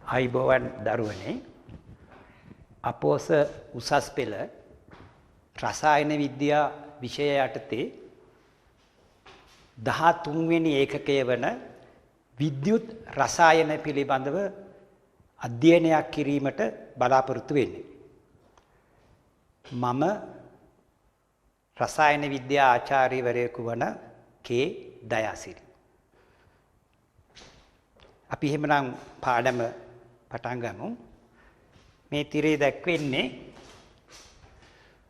අයිබෝවන් දරුවනේ අපෝස උසස් පෙළ රසායන විද්‍යා විෂය යටතේ 13 වෙනි ඒකකය වන විද්‍යුත් රසායන පිළිබඳව අධ්‍යයනයක් කිරීමට බලාපොරොත්තු වෙන්නේ. මම රසායන විද්‍යා ආචාර්යවරයෙකු වන කේ දයාසිරි. අපි එහෙමනම් පාඩම පටන් ගමු. මේ තිරේ දැක්වෙන්නේ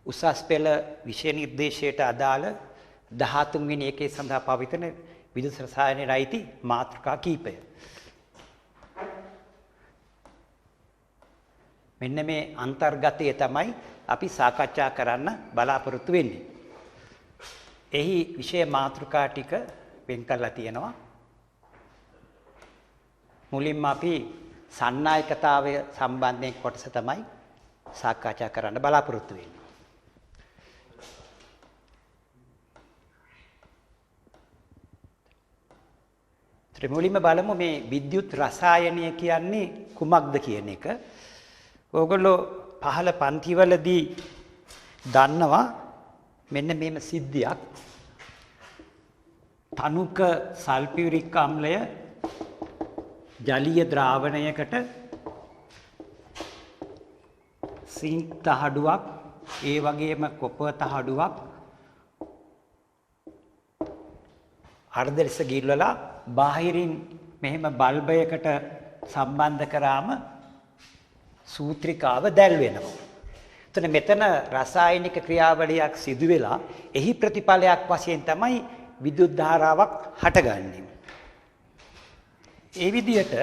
උසස් පෙළ විෂය නිර්දේශයට අදාළ 13 වෙනි එකේ සඳහා පවතින විද්‍යුත් රසායනයේ අයිති මාතෘකා කීපය. මෙන්න මේ අන්තර්ගතය තමයි අපි සාකච්ඡා කරන්න බලාපොරොත්තු වෙන්නේ. එහි විෂය මාතෘකා ටික වෙන් කරලා තියෙනවා. මුලින්ම අපි සන්නායකතාවය සම්බන්ධයෙන් කොටස තමයි සාකච්ඡා කරන්න බලාපොරොත්තු වෙන්නේ. මුලින්ම බලමු මේ විද්‍යුත් රසායනය කියන්නේ කුමක්ද කියන එක. ඕගොල්ලෝ පහළ පන්තිවලදී දන්නවා මෙන්න මේම සිද්ධියක්. තනුක සල්ෆියුරික් අම්ලය ජලීය ද්‍රාවණයකට සිංක් තහඩුවක් ඒ වගේම කොපර් තහඩුවක් අර්ධ ලෙස ගිල්වලා බාහිරින් මෙහෙම බල්බයකට සම්බන්ධ කරාම සූත්‍රිකාව දැල් වෙනවා. එතන මෙතන රසායනික ක්‍රියාවලියක් සිදු වෙලා එහි ප්‍රතිඵලයක් වශයෙන් තමයි විද්‍යුත් ධාරාවක් හටගන්නේ. ඒ විදිහට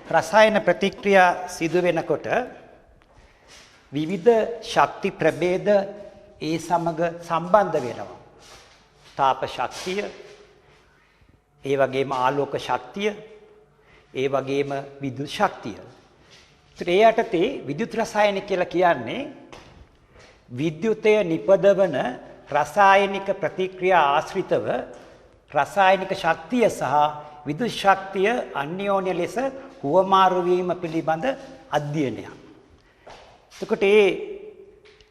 රසායන ප්‍රතික්‍රියා සිදු වෙනකොට විවිධ ශක්ති ප්‍රභේද ඒ සමග සම්බන්ධ වෙනවා. තාප ශක්තිය, ඒ වගේම ආලෝක ශක්තිය, ඒ වගේම විද්‍යුත් ශක්තිය. ඒ යටතේ විද්‍යුත් රසායන කියලා කියන්නේ විද්‍යුතය නිපදවන රසායනික ප්‍රතික්‍රියා ආශ්‍රිතව රසායනික ශක්තිය සහ විද්‍යුත් ශක්තිය අන්‍යෝන්‍ය ලෙස හුවමාරු වීම පිළිබඳ අධ්‍යයනයක්. එතකොට මේ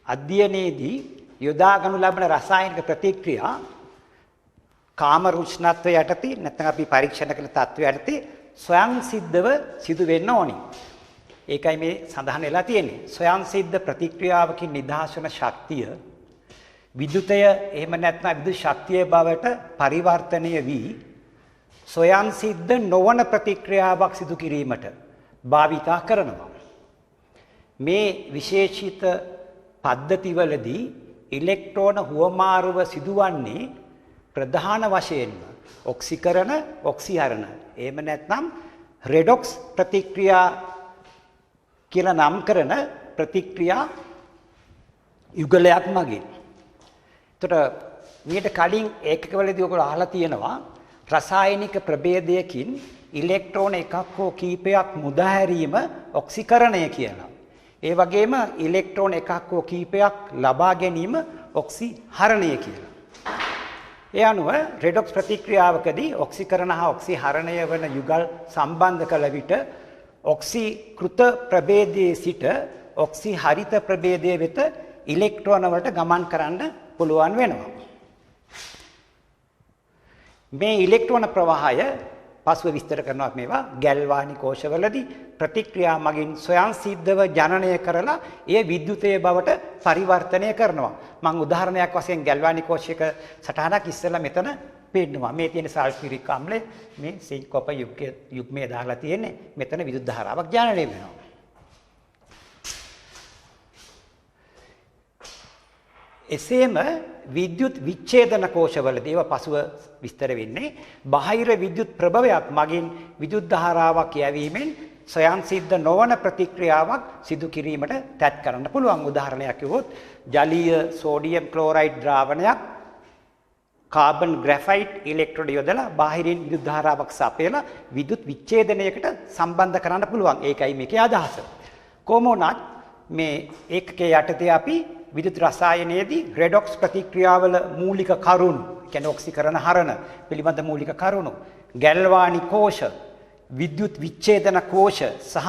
අධ්‍යයනයේදී යොදාගනු ලබන රසායනික ප්‍රතික්‍රියා කාම රුෂ්ණත්වය යටතේ නැත්නම් අපි පරීක්ෂණ කළ තත්ත්වය යටතේ ස්වයං සිද්ධව සිදු වෙන්න ඕනේ. ඒකයි මේ සඳහන් වෙලා තියෙන්නේ. ස්වයං සිද්ධ ප්‍රතික්‍රියාවකින් නිදහස් වන ශක්තිය විද්‍යුතය එහෙම නැත්නම් විද්‍යුත් ශක්තිය බවට පරිවර්තනය වී ස්වයං සිද්ධ නොවන ප්‍රතික්‍රියාවක් සිදු කිරීමට භාවිතා කරනවා. මේ විශේෂිත පද්ධතිවලදී ඉලෙක්ට්‍රෝන හුවමාරුව සිදුවන්නේ ප්‍රධාන වශයෙන්ම ඔක්සිකරණ, ඔක්සිහරණ. එහෙම නැත්නම් රෙඩොක්ස් ප්‍රතික්‍රියා කියලා නම් කරන ප්‍රතික්‍රියා යුගලයක් මගින්. එතකොට මීට කලින් ඒකකවලදී ඔයගොල්ලෝ අහලා තියෙනවා රසායනික ප්‍රභේදයකින් ඉලෙක්ට්‍රෝන එකක් හෝ කීපයක් මුදාහැරීම ඔක්සිකරණය කියලා. ඒ වගේම ඉලෙක්ට්‍රෝන එකක් හෝ කීපයක් ලබා ගැනීම ඔක්සිහරණය කියලා. ඒ අනුව රෙඩොක්ස් ප්‍රතික්‍රියාවකදී ඔක්සිකරණ හා ඔක්සිහරණය වන යුගල් සම්බන්ධ කළ විට ඔක්සිකෘත ප්‍රභේදයේ සිට ඔක්සිහරිත ප්‍රභේදයේ වෙත ඉලෙක්ට්‍රෝන වලට ගමන් කරන්න පුළුවන් වෙනවා. මේ ඉලෙක්ට්‍රෝන ප්‍රවාහය පසුව විස්තර කරනවා මේවා ගැල්වානි කෝෂවලදී ප්‍රතික්‍රියා මගින් ස්වයං සිද්ධව ජනනය කරලා ඒ විද්‍යුතයේ බවට පරිවර්තනය කරනවා. මම උදාහරණයක් වශයෙන් ගැල්වානි කෝෂයක සටහනක් ඉස්සෙල්ලා මෙතන පෙන්නනවා. මේ තියෙන සල්ෆියුරික් අම්ලය මේ සිංක් කොපර් යුග්මයේ දාලා තියෙන්නේ. මෙතන විද්‍යුත් ධාරාවක් ජනනය වෙනවා. එසේම විද්‍යුත් විච්ඡේදන කෝෂවලදී ඒවා පසුව විස්තර වෙන්නේ බාහිර විද්‍යුත් ප්‍රභවයක් මගින් විද්‍යුත් ධාරාවක් යැවීමෙන් ස්වයං සිද්ධ නොවන ප්‍රතික්‍රියාවක් සිදු කිරීමට තැත් කරන්න පුළුවන්. උදාහරණයක් කිව්වොත් ජලීය සෝඩියම් ක්ලෝරයිඩ් ද්‍රාවණයක් කාබන් ග්‍රැෆයිට් ඉලෙක්ට්‍රෝඩ යොදලා බාහිරින් විද්‍යුත් ධාරාවක් සපයලා විද්‍යුත් විච්ඡේදනයකට සම්බන්ධ කරන්න පුළුවන්. ඒකයි මේකේ අදහස. කොහොම වුණත් මේ ඒකකයේ යටතේ අපි විද්‍යුත් රසායනයේදී රෙඩොක්ස් ප්‍රතික්‍රියාවල මූලික කරුණු, කියන්නේ ඔක්සිකරණ හරණ පිළිබඳ මූලික කරුණු, ගැල්වානි කෝෂ, විද්‍යුත් විච්ඡේදන කෝෂ සහ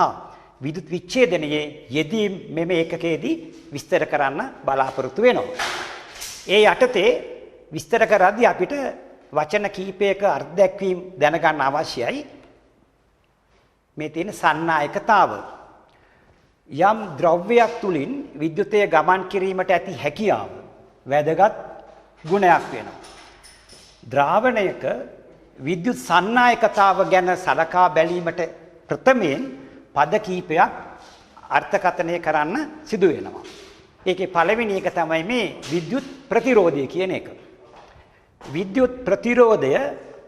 විදුත් විච්ඡේදනයේ යෙදීම් මෙම ඒකකයේදී විස්තර කරන්න බලාපොරොත්තු වෙනවා. ඒ යටතේ විස්තර කරද්දී අපිට වචන කීපයක අර්ථ දැක්වීම දැනගන්න අවශ්‍යයි. මේ තියෙන සන්නායකතාව. යම් ද්‍රව්‍යයක් තුලින් විද්‍යුතය ගමන් කිරීමට ඇති හැකියාව වැදගත් ගුණයක් වෙනවා. ද්‍රාවණයක විද්‍යුත් සන්නායකතාව ගැන සලකා බැලීමට ප්‍රථමයෙන් පද කීපයක් අර්ථකථනය කරන්න සිදු වෙනවා. ඒකේ පළවෙනි එක තමයි මේ විද්‍යුත් ප්‍රතිරෝධය කියන එක. විද්‍යුත් ප්‍රතිරෝධය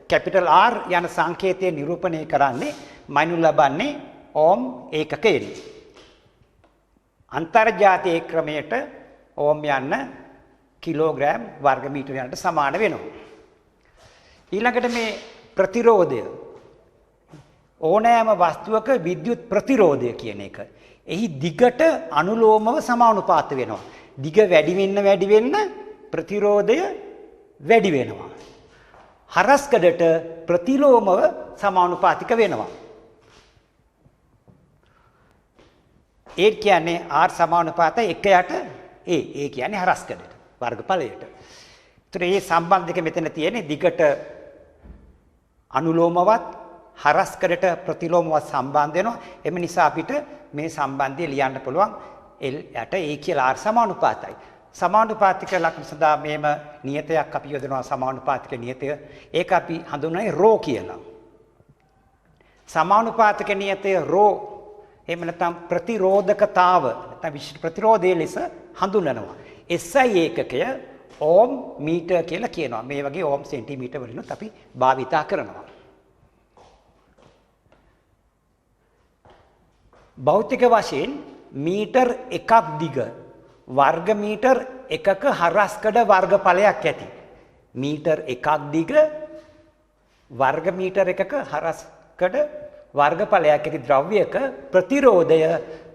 කැපිටල් R යන සංකේතය නිරූපණය කරන්නේ මයිනු ලබන්නේ ඕම් ඒකකයෙන්. අන්තර්ජාතික ක්‍රමයට ඕම් යන්න කිලෝග්‍රෑම් වර්ග මීටර යනට සමාන වෙනවා. ඊළඟට මේ ප්‍රතිරෝධය ඕනෑම වස්තුවක විද්‍යුත් ප්‍රතිරෝධය කියන එක. එහි දිගට අනුලෝමව සමානුපාත වෙනවා. දිග වැඩි වෙන්න ප්‍රතිරෝධය වැඩි වෙනවා. හරස්කඩට ප්‍රතිලෝමව සමානුපාතික වෙනවා. ඒ කියන්නේ R සමානුපාතයි 1යට ඒ කියන්නේ හරස්කඩට වර්ගඵලයට. ඒතර මේ සම්බන්ධක මෙතන තියෙන්නේ දිගට අනුලෝමවත් හරස්කඩට ප්‍රතිලෝමවත් සම්බන්ධ වෙනවා. එම නිසා අපිට මේ සම්බන්ධය ලියන්න පුළුවන් L යට A කියලා R සමානුපාතයි. සමානුපාතික ලක්ෂණ සඳහා මේම නියතයක් අපි යොදනවා සමානුපාතික නියතය. ඒක අපි හඳුන්වන්නේ ρ කියලා. සමානුපාතික නියතය ρ එහෙම නැත්නම් ප්‍රතිරෝධකතාව නැත්නම් විශිෂ්ට ප්‍රතිරෝධය ලෙස හඳුන්වනවා. SI ඒකකය ඕම් මීටර් කියලා කියනවා. මේ වගේ ඕම් සෙන්ටිමීටර් වලිනුත් අපි භාවිතා කරනවා. භෞතික වශයෙන් මීටර් එකක් දිග වර්ග මීටර් එකක හරස්කඩ වර්ගඵලයක් ඇති. මීටර් එකක් දිග වර්ග මීටර් එකක හරස්කඩ වර්ගඵලයක් ඇති ද්‍රව්‍යයක ප්‍රතිරෝධය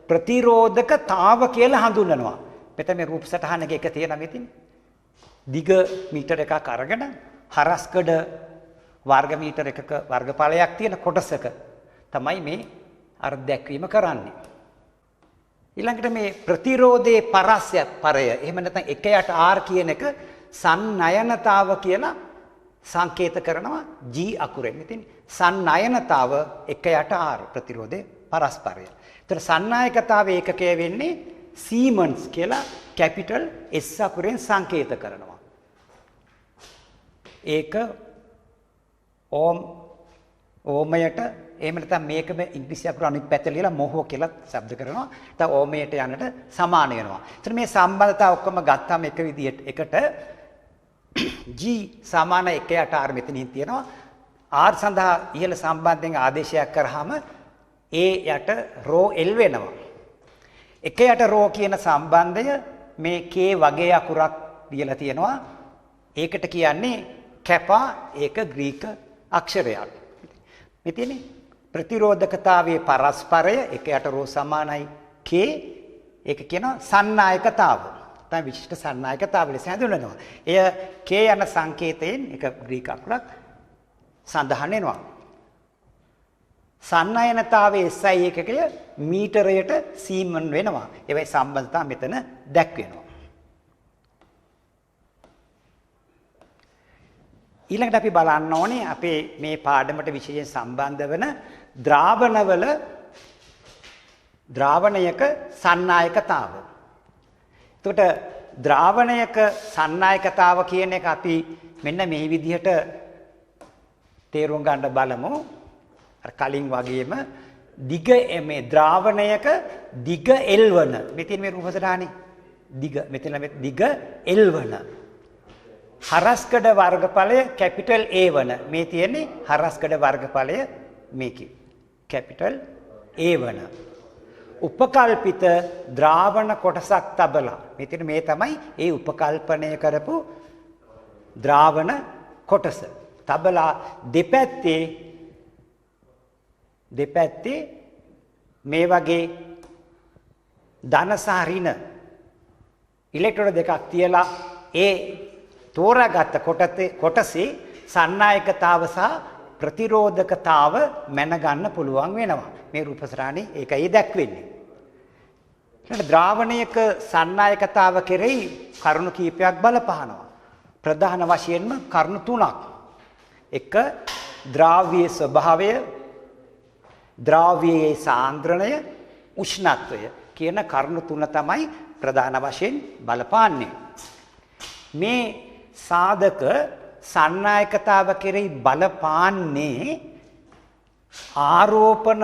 ප්‍රතිරෝධකතාව කියලා හඳුන්වනවා. මෙතන මේ රූප සටහනක එක තියෙනවා මෙතින්. දිග මීටර් එකක් අරගෙන හරස්කඩ වර්ග මීටර් එකක වර්ගඵලයක් තියෙන කොටසක තමයි මේ අර්ථ දැක්වීම කරන්නේ. ඊළඟට මේ ප්‍රතිරෝධයේ පරය එහෙම නැත්නම් 1යට R කියන එක සන්නයනතාව කියලා සංකේත කරනවා G අකුරෙන්. ඉතින් සන්නයනතාව 1යට R ප්‍රතිරෝධයේ පරස්පරය. ඒතර සන්නායකතාවයේ ඒකකය වෙන්නේ සීමන්ස් කියලා කැපිටල් S අකුරෙන් සංකේත කරනවා. ඒක ඕමයට එහෙම නැත්නම් මේකම ඉංග්‍රීසි අකුර අනිත් පැත්ත ලියලා මොහෝ කියලා શબ્ද කරනවා. නැත්නම් ඕමයට යන්නට සමාන වෙනවා. ඒතර මේ සම්බන්ධතාව ඔක්කොම ගත්තාම එක විදියට එකට G සමාන 1යට R මෙතනින් තියෙනවා. R සඳහා ඉහළ සම්බන්ධයෙන් ආදේශයක් කරාම A යට ρ L වෙනවා. 1යට ρ කියන සම්බන්ධය මේ K වගේ අකුරක් දීලා තියෙනවා. ඒකට කියන්නේ කැපා ඒක ග්‍රීක අක්ෂරයක්. මෙතන ප්‍රතිරෝධකතාවයේ පරස්පරය 1යට ρ සමානයි K. ඒක කියනවා සන්නායකතාව. තමයි විශිෂ්ට සන්නායකතාව ලෙස හඳුන්වනවා. එය K යන සංකේතයෙන් එක ග්‍රීක අකුරක් සඳහන් වෙනවා. සන්නයනතාවයේ SI ඒකකය මීටරයට සීමන් වෙනවා. ඒවයි සම්බන්ධතාව මෙතන දැක්වෙනවා. ඊළඟට අපි බලන්න ඕනේ අපේ මේ පාඩමට විශේෂයෙන් සම්බන්ධ වෙන ද්‍රාවණයක සන්නායකතාව. එතකොට ද්‍රාවණයක සන්නායකතාව කියන එක අපි මෙන්න මේ විදිහට තේරුම් ගන්න බලමු. අර කලින් වගේම දිග මේ ද්‍රාවණයක දිග L වන මෙතන මේ රූප සටහනේ මෙතන දිග L වන හරස්කඩ වර්ගඵලය කැපිටල් A වන මේ තියෙන්නේ හරස්කඩ වර්ගඵලය මේකේ කැපිටල් A වන උපකල්පිත ද්‍රාවණ කොටසක් තබලා මෙතන මේ තමයි ඒ උපකල්පනය කරපු ද්‍රාවණ කොටස තබලා දෙපැත්තේ මේ වගේ ධන සහ ඍණ ඉලෙක්ට්‍රෝන දෙකක් තියලා ඒ තෝරාගත්ත කොටසේ සන්නායකතාව සහ ප්‍රතිරෝධකතාව මැනගන්න පුළුවන් වෙනවා. මේ රූපසරණේ ඒකයි දැක්වෙන්නේ. ඊළඟ ද්‍රාවණයක සන්නායකතාව කෙරෙහි කරුණු කීපයක් බලපානවා. ප්‍රධාන වශයෙන්ම කරුණු තුනක්. එක ද්‍රාව්‍ය ස්වභාවය, ද්‍රාව්‍යයේ සාන්ද්‍රණය, උෂ්ණත්වය කියන කරුණු තුන තමයි ප්‍රධාන වශයෙන් බලපාන්නේ. මේ සාධක සන්නායකතාව කෙරෙහි බලපාන්නේ ආරෝපණ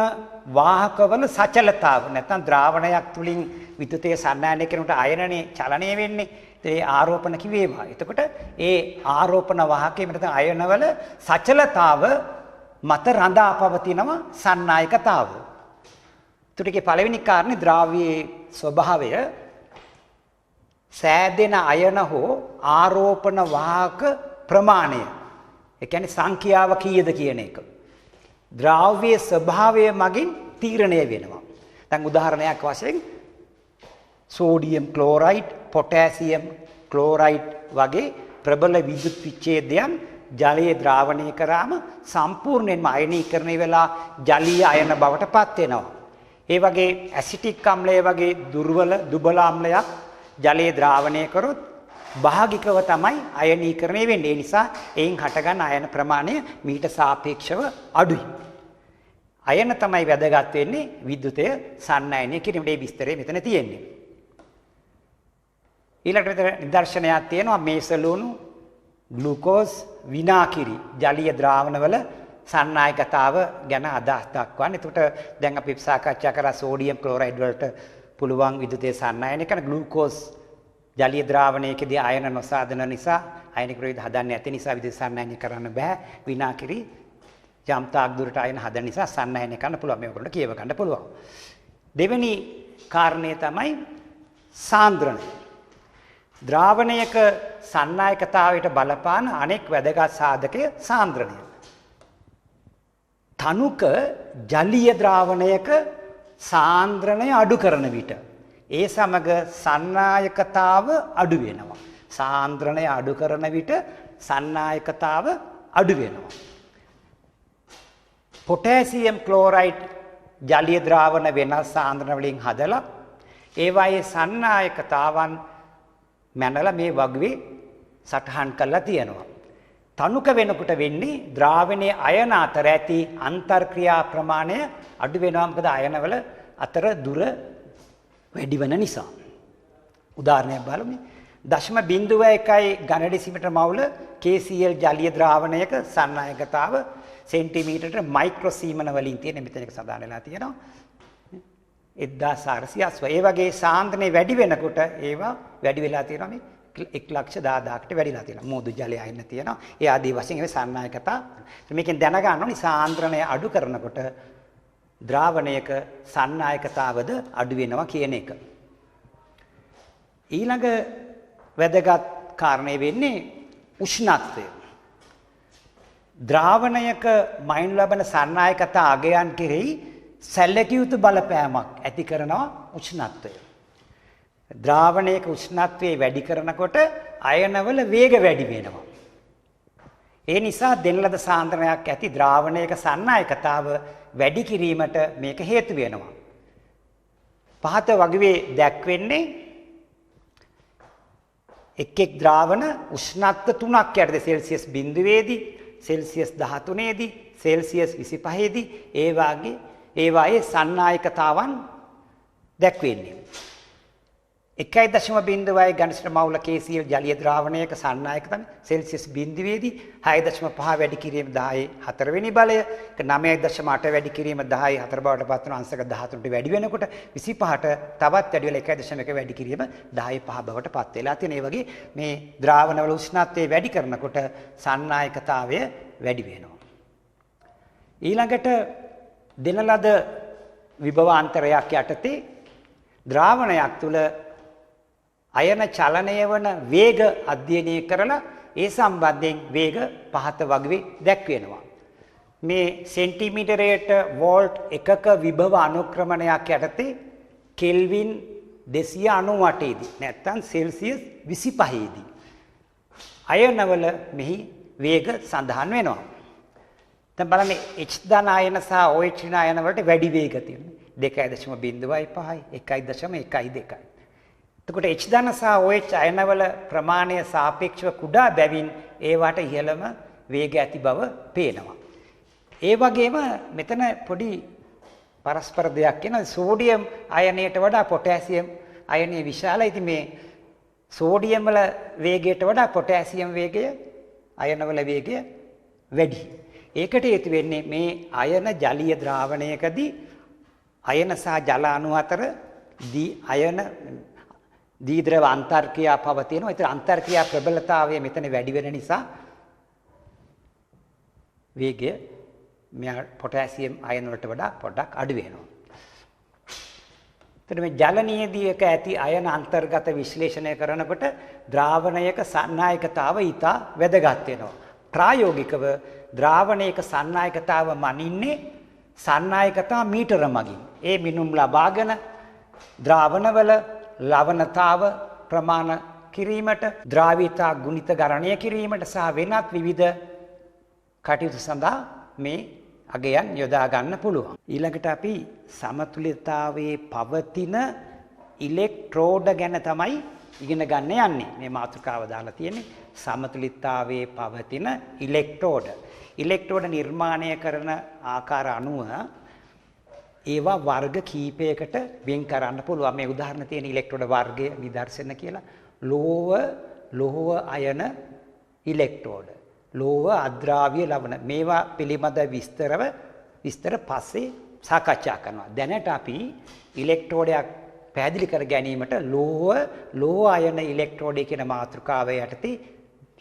වාහකවල සචලතාව. නැත්නම් ද්‍රාවණයක් තුලින් විද්‍යුතයේ සන්නායනය කරනකොට අයනනේ චලනය වෙන්නේ. ඒ ආරෝපණ කිවේවා. එතකොට ඒ ආරෝපණ වාහකයේ මත අයනවල සචලතාව මත රඳා පවතිනවා සන්නායකතාව. තුටිකේ පළවෙනි කාරණේ ද්‍රාව්‍යයේ ස්වභාවය සෑදෙන අයන හෝ ආරෝපණ වාහක ප්‍රමාණය. ඒ කියන්නේ සංඛ්‍යාව කීයද කියන එක. ද්‍රාව්‍යයේ ස්වභාවය මගින් තීරණය වෙනවා. දැන් උදාහරණයක් වශයෙන් සෝඩියම් ක්ලෝරයිඩ්, පොටෑසියම් ක්ලෝරයිඩ් වගේ ප්‍රබල විද්‍යුත් විච්ඡේදයන් ජලයේ ද්‍රාවණය කරාම සම්පූර්ණයෙන්ම අයනීකරණය වෙලා ජලීය අයන බවට පත් වෙනවා. ඒ වගේ ඇසිටික් අම්ලය වගේ දුබල අම්ලයක් ජලයේ ද්‍රාවණය කරොත් භාගිකව තමයි අයනීකරණය වෙන්නේ. ඒ නිසා එයින් හටගන්න අයන ප්‍රමාණය මීට සාපේක්ෂව අඩුයි. අයන තමයි වැදගත් වෙන්නේ විද්‍යුතය සන්නායනය කිරීමට. මේ විස්තරය මෙතන තියෙන්නේ. ඊළඟට නිදර්ශනයක් තියෙනවා මේසලුණු, ග්ලූකෝස්, විනාකිරි ජලීය ද්‍රාවණවල සන්නායකතාව ගැන අදහස් දක්වන්න. එතකොට දැන් අපි සාකච්ඡා කරා සෝඩියම් ක්ලෝරයිඩ් වලට පුළුවන් විද්‍යුතය සන්නායනය කරන ග්ලූකෝස් ජලීය ද්‍රාවණයකදී අයන නොසාදන නිසා අයනික ප්‍රවේද හදන්නේ නැති නිසා විද්‍යුත් සන්නායනය කරන්න බෑ. විනාකිරි යම් තාක් දුරට අයන හදන නිසා සන්නායනය කරන්න පුළුවන්. මේකට කියව ගන්න පුළුවන්. දෙවෙනි කාරණේ තමයි සාන්ද්‍රණය. ද්‍රාවණයක සන්නායකතාවයට බලපාන අනෙක් වැදගත් සාධකය සාන්ද්‍රණය. තනුක ජලීය ද්‍රාවණයක සාන්ද්‍රණය අඩු කරන විට ඒ සමග සන්නායකතාව අඩු වෙනවා. සාන්ද්‍රණය අඩු කරන විට සන්නායකතාව අඩු වෙනවා. පොටෑසියම් ක්ලෝරයිඩ් ජලීය ද්‍රාවණ වෙනස් සාන්ද්‍රණ වලින් හදලා ඒවායේ සන්නායකතාවන් මැනලා මේ වගුවේ සටහන් කරලා තියෙනවා. තනුක වෙනකොට වෙන්නේ ද්‍රාවණයේ අයන අතර ඇති අන්තර්ක්‍රියා ප්‍රමාණය අඩු වෙනවා. මොකද අයනවල අතර දුර වැඩි වෙන නිසා. උදාහරණයක් බලමු. 0.1 ඝන ඩෙසිමීටර මවුල KCl ජලීය ද්‍රාවණයක සන්නායකතාව සෙන්ටිමීටරට මයික්‍රෝසීමන වලින් තියෙන මෙතන එක සඳහන් වෙලා තියෙනවා. 1480. ඒ වගේ සාන්ද්‍රණය වැඩි වෙනකොට ඒවා වැඩි වෙලා තියෙනවා. මේ 1,10,000කට වැඩිලා තියෙනවා. මෝදු ජලය අයින්න තියෙනවා. ඒ ආදී වශයෙන් ඒ සන්නායකතා. මේකෙන් දැනගන්න ඕනේ සාන්ද්‍රණය අඩු කරනකොට ද්‍රාවණයක සන්නායකතාවද අඩු වෙනවා කියන එක. ඊළඟ වැදගත් කාරණේ වෙන්නේ උෂ්ණත්වය. ද්‍රාවණයක මයින් ලබන සන්නායකතා අගයන් කෙරෙහි සැලකිය යුතු බලපෑමක් ඇති කරනවා උෂ්ණත්වය. ද්‍රාවණයක උෂ්ණත්වය වැඩි කරනකොට අයනවල වේග වැඩි වෙනවා. ඒ නිසා දෙන ලද සාන්ද්‍රණයක් ඇති ද්‍රාවණයක සන්නායකතාව වැඩි කිරීමට මේක හේතු වෙනවා. පහත වගුවේ දැක්වෙන්නේ එක් ද්‍රාවණ උෂ්ණත්ව 3ක් යටතේ සෙල්සියස් 0ේදී, සෙල්සියස් 13ේදී, සෙල්සියස් 25ේදී ඒවායේ සන්නායකතාවන් දැක්වෙන්නේ. 1.0 ඝනසිට මවුල KCl ජලීය ද්‍රාවණයක සන්නායකතාව සෙල්සියස් 0ේදී 6.5 වැඩි කිරීම 10 වෙනි බලය, 9.8 වැඩි කිරීම 10 4 බවට පත් වෙන අංශක 13ට වැඩි වෙනකොට 25ට තවත් වැඩි වෙලා 1.1 වැඩි කිරීම 10 5 බවට පත් වෙලා තියෙන. ඒ වගේ මේ ද්‍රාවණවල උෂ්ණත්වය වැඩි කරනකොට සන්නායකතාවය වැඩි වෙනවා. ඊළඟට දෙන ලද විභවාන්තරයක් යටතේ ද්‍රාවණයක් තුල අයන චලනය වන වේග අධ්‍යයනය කරලා ඒ සම්බන්ධයෙන් වේග පහත වගුවේ දැක්වෙනවා. මේ සෙන්ටිමීටරයට වෝල්ට් එකක විභව අනුක්‍රමණයක් යටතේ කෙල්වින් 298 දී නැත්නම් සෙල්සියස් 25 දී අයනවල මෙහි වේග සඳහන් වෙනවා. දැන් බලන්න H ධන ආයන සහ OH ඍණ ආයන වලට වැඩි වේග තියෙනවා. 2.05යි 1.12යි. එතකොට H ධන සහ OH අයනවල ප්‍රමාණය සාපේක්ෂව කුඩා බැවින් ඒවට ඉහළම වේග ඇති බව පේනවා. ඒ වගේම මෙතන පොඩි පරස්පර දෙයක් වෙනවා. සෝඩියම් අයනයට වඩා පොටෑසියම් අයනය විශාලයි. ඉතින් මේ සෝඩියම් වල වේගයට වඩා පොටෑසියම් වේගය අයන වල වේගය වැඩි. ඒකට හේතු වෙන්නේ මේ අයන ජලීය ද්‍රාවණයකදී අයන සහ ජල අණු අතර අයන දීද්‍රව අන්තර්ක්‍රියා පවතිනවා. ඒතර අන්තර්ක්‍රියා ප්‍රබලතාවය මෙතන වැඩි වෙන නිසා වේගය මෙයා පොටෑසියම් අයන වලට වඩා පොඩ්ඩක් අඩු වෙනවා. එතකොට මේ ජල නියදියක ඇති අයන අන්තර්ගත විශ්ලේෂණය කරනකොට ද්‍රාවණයක සන්නායකතාව ඊට වැදගත් වෙනවා. ප්‍රායෝගිකව ද්‍රාවණයක සන්නායකතාව මනින්නේ සන්නායකතා මීටර මගින්. ඒ මිනුම් ලබාගෙන ද්‍රාවණවල ලවණතාව ප්‍රමාණ කිරීමට, ද්‍රාවීතා ගුණිත ගණනය කිරීමට සහ වෙනත් විවිධ කටයුතු සඳහා මේ අගයන් යොදා ගන්න පුළුවන්. ඊළඟට අපි සමතුලිතතාවයේ පවතින ඉලෙක්ට්‍රෝඩ ගැන තමයි ඉගෙන ගන්න යන්නේ. මේ මාතෘකාව දාලා තියෙන්නේ සමතුලිතතාවයේ පවතින ඉලෙක්ට්‍රෝඩ. ඉලෙක්ට්‍රෝඩ නිර්මාණය කරන ආකාර අනුව ඒවා වර්ග කීපයකට වෙන් කරන්න පුළුවන්. මේ උදාහරණ තියෙන ඉලෙක්ට්‍රෝඩ වර්ගය නිදර්ශන කියලා. ලෝහ අයන ඉලෙක්ට්‍රෝඩ. ලෝහ අද්‍රාව්‍ය ලවණ. මේවා පිළිබඳ විස්තර පස්සේ සාකච්ඡා කරනවා. දැනට අපි ඉලෙක්ට්‍රෝඩයක් පැහැදිලි කර ගැනීමට ලෝහ අයන ඉලෙක්ට්‍රෝඩය කියන මාතෘකාව යටතේ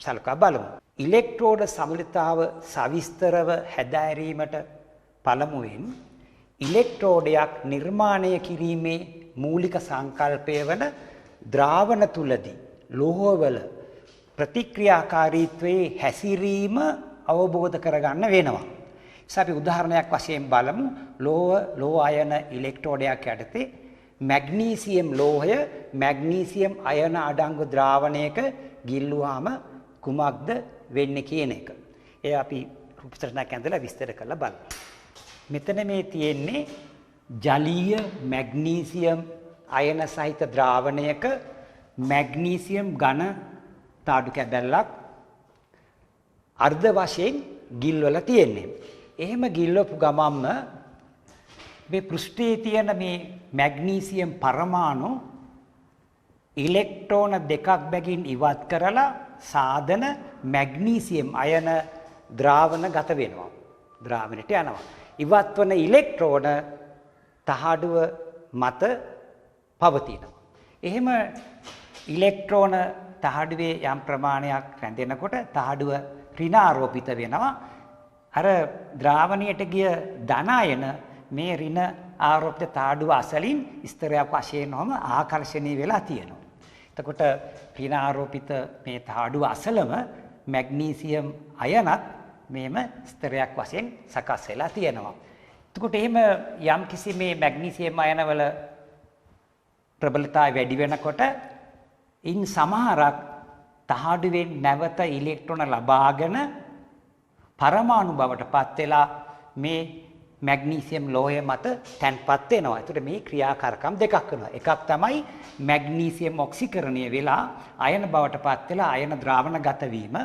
සලකා බලමු. ඉලෙක්ට්‍රෝඩ සමතුලිතතාව සවිස්තරව හැදෑරීමට පළමුවෙන් ඉලෙක්ට්‍රෝඩයක් නිර්මාණය කිරීමේ මූලික සංකල්පය වන ද්‍රාවණ තුලදී ලෝහවල ප්‍රතික්‍රියාකාරීත්වයේ හැසිරීම අවබෝධ කරගන්න වෙනවා. අපි උදාහරණයක් වශයෙන් බලමු. ලෝහ අයන ඉලෙක්ට්‍රෝඩයක් යටතේ මැග්නීසියම් ලෝහය මැග්නීසියම් අයන අඩංගු ද්‍රාවණයක ගිල්ලුවාම කුමක්ද වෙන්නේ කියන එක. ඒ අපි රූපසටහනක් ඇඳලා විස්තර කරලා බලමු. මෙතන මේ තියෙන්නේ ජලීය මැග්නීසියම් අයන සහිත ද්‍රාවණයක මැග්නීසියම් ඝන තාඩු කැබැල්ලක් අර්ධ වශයෙන් ගිල්වලා තියෙන්නේ. එහෙම ගිල්වපු ගමන්ම මේ පෘෂ්ඨයේ තියෙන මේ මැග්නීසියම් පරමාණු ඉලෙක්ට්‍රෝන දෙකක් බැගින් ඉවත් කරලා සාධන මැග්නීසියම් අයන ද්‍රාවණ ගත වෙනවා. ද්‍රාවණයට යනවා. ඉවත් වන ඉලෙක්ට්‍රෝන තහඩුව මත පවතිනවා. එහෙම ඉලෙක්ට්‍රෝන තහඩුවේ යම් ප්‍රමාණයක් රැඳෙනකොට තහඩුව ඍණාරෝපිත වෙනවා. අර ද්‍රාවණයට ගිය ධන අයන මේ ඍණ ආරෝපිත තහඩුව අසලින් ස්තරයක් වශයෙන් වම ආකර්ෂණය වෙලා තියෙනවා. එතකොට ඍණ ආරෝපිත මේ තහඩුව අසලම මැග්නීසියම් අයනත් මේම ස්තරයක් වශයෙන් සකස් වෙලා තියෙනවා. එතකොට එහෙම යම් කිසි මේ මැග්නීසියම් අයනවල ප්‍රබලතාවය වැඩි වෙනකොට ඉන් සමහරක් තහඩුවෙන් නැවත ඉලෙක්ට්‍රෝන ලබාගෙන පරමාණු බවට පත් වෙලා මේ මැග්නීසියම් ලෝහය මත තැන්පත් වෙනවා. ඒතකොට මේ ක්‍රියාකාරකම් දෙකක් වෙනවා. එකක් තමයි මැග්නීසියම් ඔක්සිකරණය වෙලා අයන බවට පත් වෙලා අයන ද්‍රාවණගත වීම.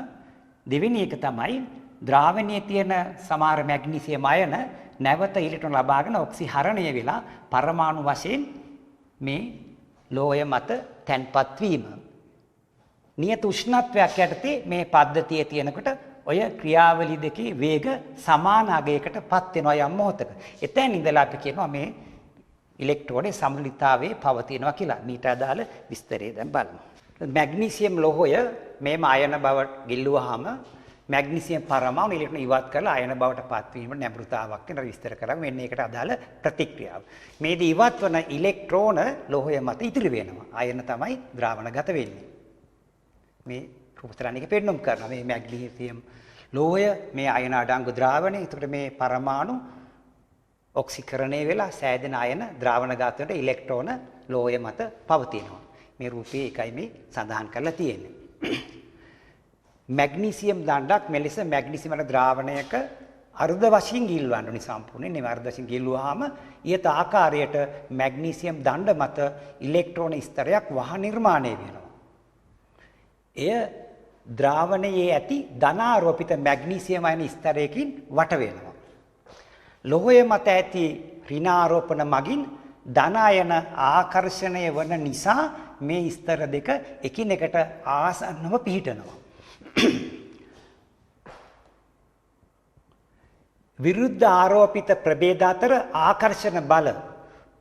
දෙවෙනි එක තමයි ද්‍රාවණයේ තියෙන සමහර මැග්නීසියම් අයන නැවත ඉලෙක්ට්‍රෝන ලබාගෙන ඔක්සිහරණය වෙලා පරමාණු වශයෙන් මේ ලෝහය මත තැන්පත් වීම. නියත උෂ්ණත්වයක් යටතේ මේ පද්ධතිය තියෙනකොට ඔය ක්‍රියාවලි දෙකේ වේග සමාන අගයකට පත් වෙනවා යම් මොහොතක. එතෙන් ඉඳලා අපි කියනවා මේ ඉලෙක්ට්‍රෝඩේ සමතුලිතතාවයේ පවතිනවා කියලා. මීට අදාළ විස්තරය දැන් බලමු. මැග්නීසියම් ලෝහය මේම අයන බව ගිල්ලුවාම මැග්නීසියම් පරමාණු ඉලෙක්ට්‍රෝන ඉවත් කරලා අයන බවට පත් වීමට නැඹුරුතාවක් වෙන විස්තර කරා. මෙන්න ඒකට අදාළ ප්‍රතික්‍රියාව. මේදී ඉවත් වන ඉලෙක්ට්‍රෝන ලෝහය මත ඉතිරි වෙනවා. අයන තමයි ද්‍රාවණගත වෙන්නේ. මේ රූපතරණික පෙන්වුම් කරනවා. මේ මැග්නීසියම් ලෝහය මේ අයන අඩංගු ද්‍රාවණය. ඒකට මේ පරමාණු ඔක්සිකරණය වෙලා සෑදෙන අයන ද්‍රාවණගත වෙන ඉලෙක්ට්‍රෝන ලෝහය මත පවතිනවා. මේ රූපයේ එකයි මේ සඳහන් කරලා තියෙන්නේ. මැග්නීසියම් දණ්ඩක් මෙලෙස මැග්නීසියම් වල ද්‍රාවණයක අර්ධ වශයෙන් ගිල්වන්න ඕනි සම්පූර්ණයෙන්. නේ අර්ධ වශයෙන් ගිල්ුවාම ඊට ආකාරයට මැග්නීසියම් දණ්ඩ මත ඉලෙක්ට්‍රෝන ස්තරයක් වහ නිර්මාණය වෙනවා. එය ද්‍රාවණයේ ඇති ධනාරෝපිත මැග්නීසියම් අයන ස්තරයකින් වට වෙනවා. ලෝහය මත ඇති ඍණාරෝපණ මගින් ධන අයන ආකර්ෂණය වන නිසා මේ ස්තර දෙක එකිනෙකට ආසන්නව පිහිටනවා. විරුද්ධ ආරෝපිත ප්‍රභේද අතර ආකර්ෂණ බල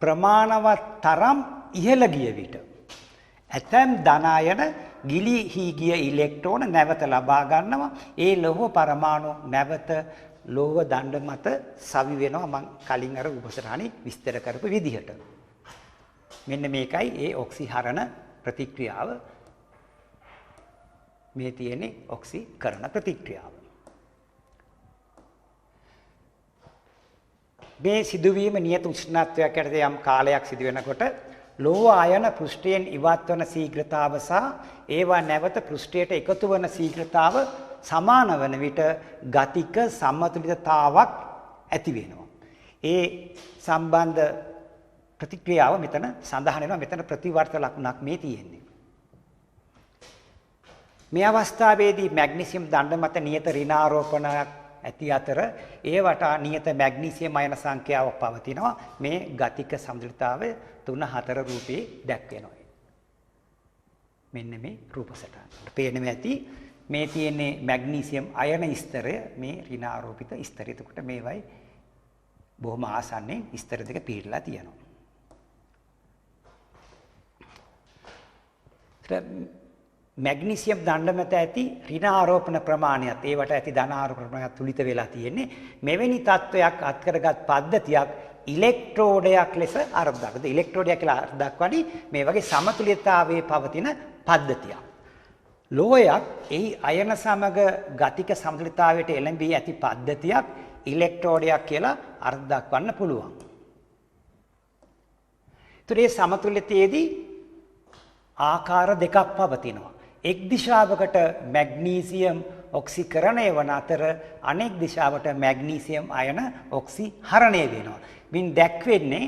ප්‍රමාණවත් තරම් ඉහළ ගිය විට ඇතැම් ධනායන ගිලිහි ගිය ඉලෙක්ට්‍රෝන නැවත ලබා ගන්නවා. ඒ ලෝහ පරමාණු නැවත ලෝහ දණ්ඩ මත සවි වෙනවා. මම කලින් අර උපසරණි විස්තර කරපු විදිහට. මෙන්න මේකයි ඒ ඔක්සිහරණ ප්‍රතික්‍රියාව. මේ තියෙන්නේ ඔක්සිකරණ ප්‍රතික්‍රියාව. මේ සිදුවීම නියත උෂ්ණත්වයක් යටතේ යම් කාලයක් සිදු වෙනකොට ලෝහ අයන පෘෂ්ඨයෙන් ඉවත් වන ශීඝ්‍රතාව සහ ඒවා නැවත පෘෂ්ඨයට එකතු වන ශීඝ්‍රතාව සමාන වන විට ගතික සමතුලිතතාවක් ඇති වෙනවා. ඒ සම්බන්ධ ප්‍රතික්‍රියාව මෙතන සඳහන් වෙනවා. මෙතන ප්‍රතිවර්ත ලකුණක් මේ තියෙන්නේ. මේ අවස්ථාවේදී මැග්නීසියම් දණ්ඩ මත නියත ඍණාරෝපණයක් ඇති අතර ඒවට නියත මැග්නීසියම් අයන සංඛ්‍යාවක් පවතිනවා. මේ ගතික සමතුලිතතාවය 3-4 රූපේ දැක්වෙනවා. මෙන්න මේ රූප සටහන. පේන්නේ ඇති මේ තියෙන්නේ මැග්නීසියම් අයන ස්තරය මේ ඍණාරෝපිත ස්තරය. එතකොට මේවයි බොහොම ආසන්නයෙන් ස්තර දෙක පිරීලා තියෙනවා. මැග්නීසියම් දණ්ඩ මත ඇති ඍණාරෝපණ ප්‍රමාණයත් ඒවට ඇති ධනාරෝපණ ප්‍රමාණයත් තුලිත වෙලා තියෙන්නේ. මෙවැනි තත්වයක් අත්කරගත් පද්ධතියක් ඉලෙක්ට්‍රෝඩයක් ලෙස අර්ථකථන. ඉලෙක්ට්‍රෝඩයක් කියලා අර්ථ දක්වන්නේ මේ වගේ සමතුලිතතාවයේ පවතින පද්ධතියක්. ලෝහයක් එහි අයන සමග ගතික සමතුලිතතාවයට එළඹී ඇති පද්ධතියක් ඉලෙක්ට්‍රෝඩයක් කියලා අර්ථ දක්වන්න පුළුවන්. ඒතර මේ සමතුලිතයේදී ආකාර දෙකක් පවතිනවා. එක් දිශාවකට මැග්නීසියම් ඔක්සිකරණය වන අතර අනෙක් දිශාවට මැග්නීසියම් අයන ඔක්සිහරණය වෙනවා. මින් දැක්වෙන්නේ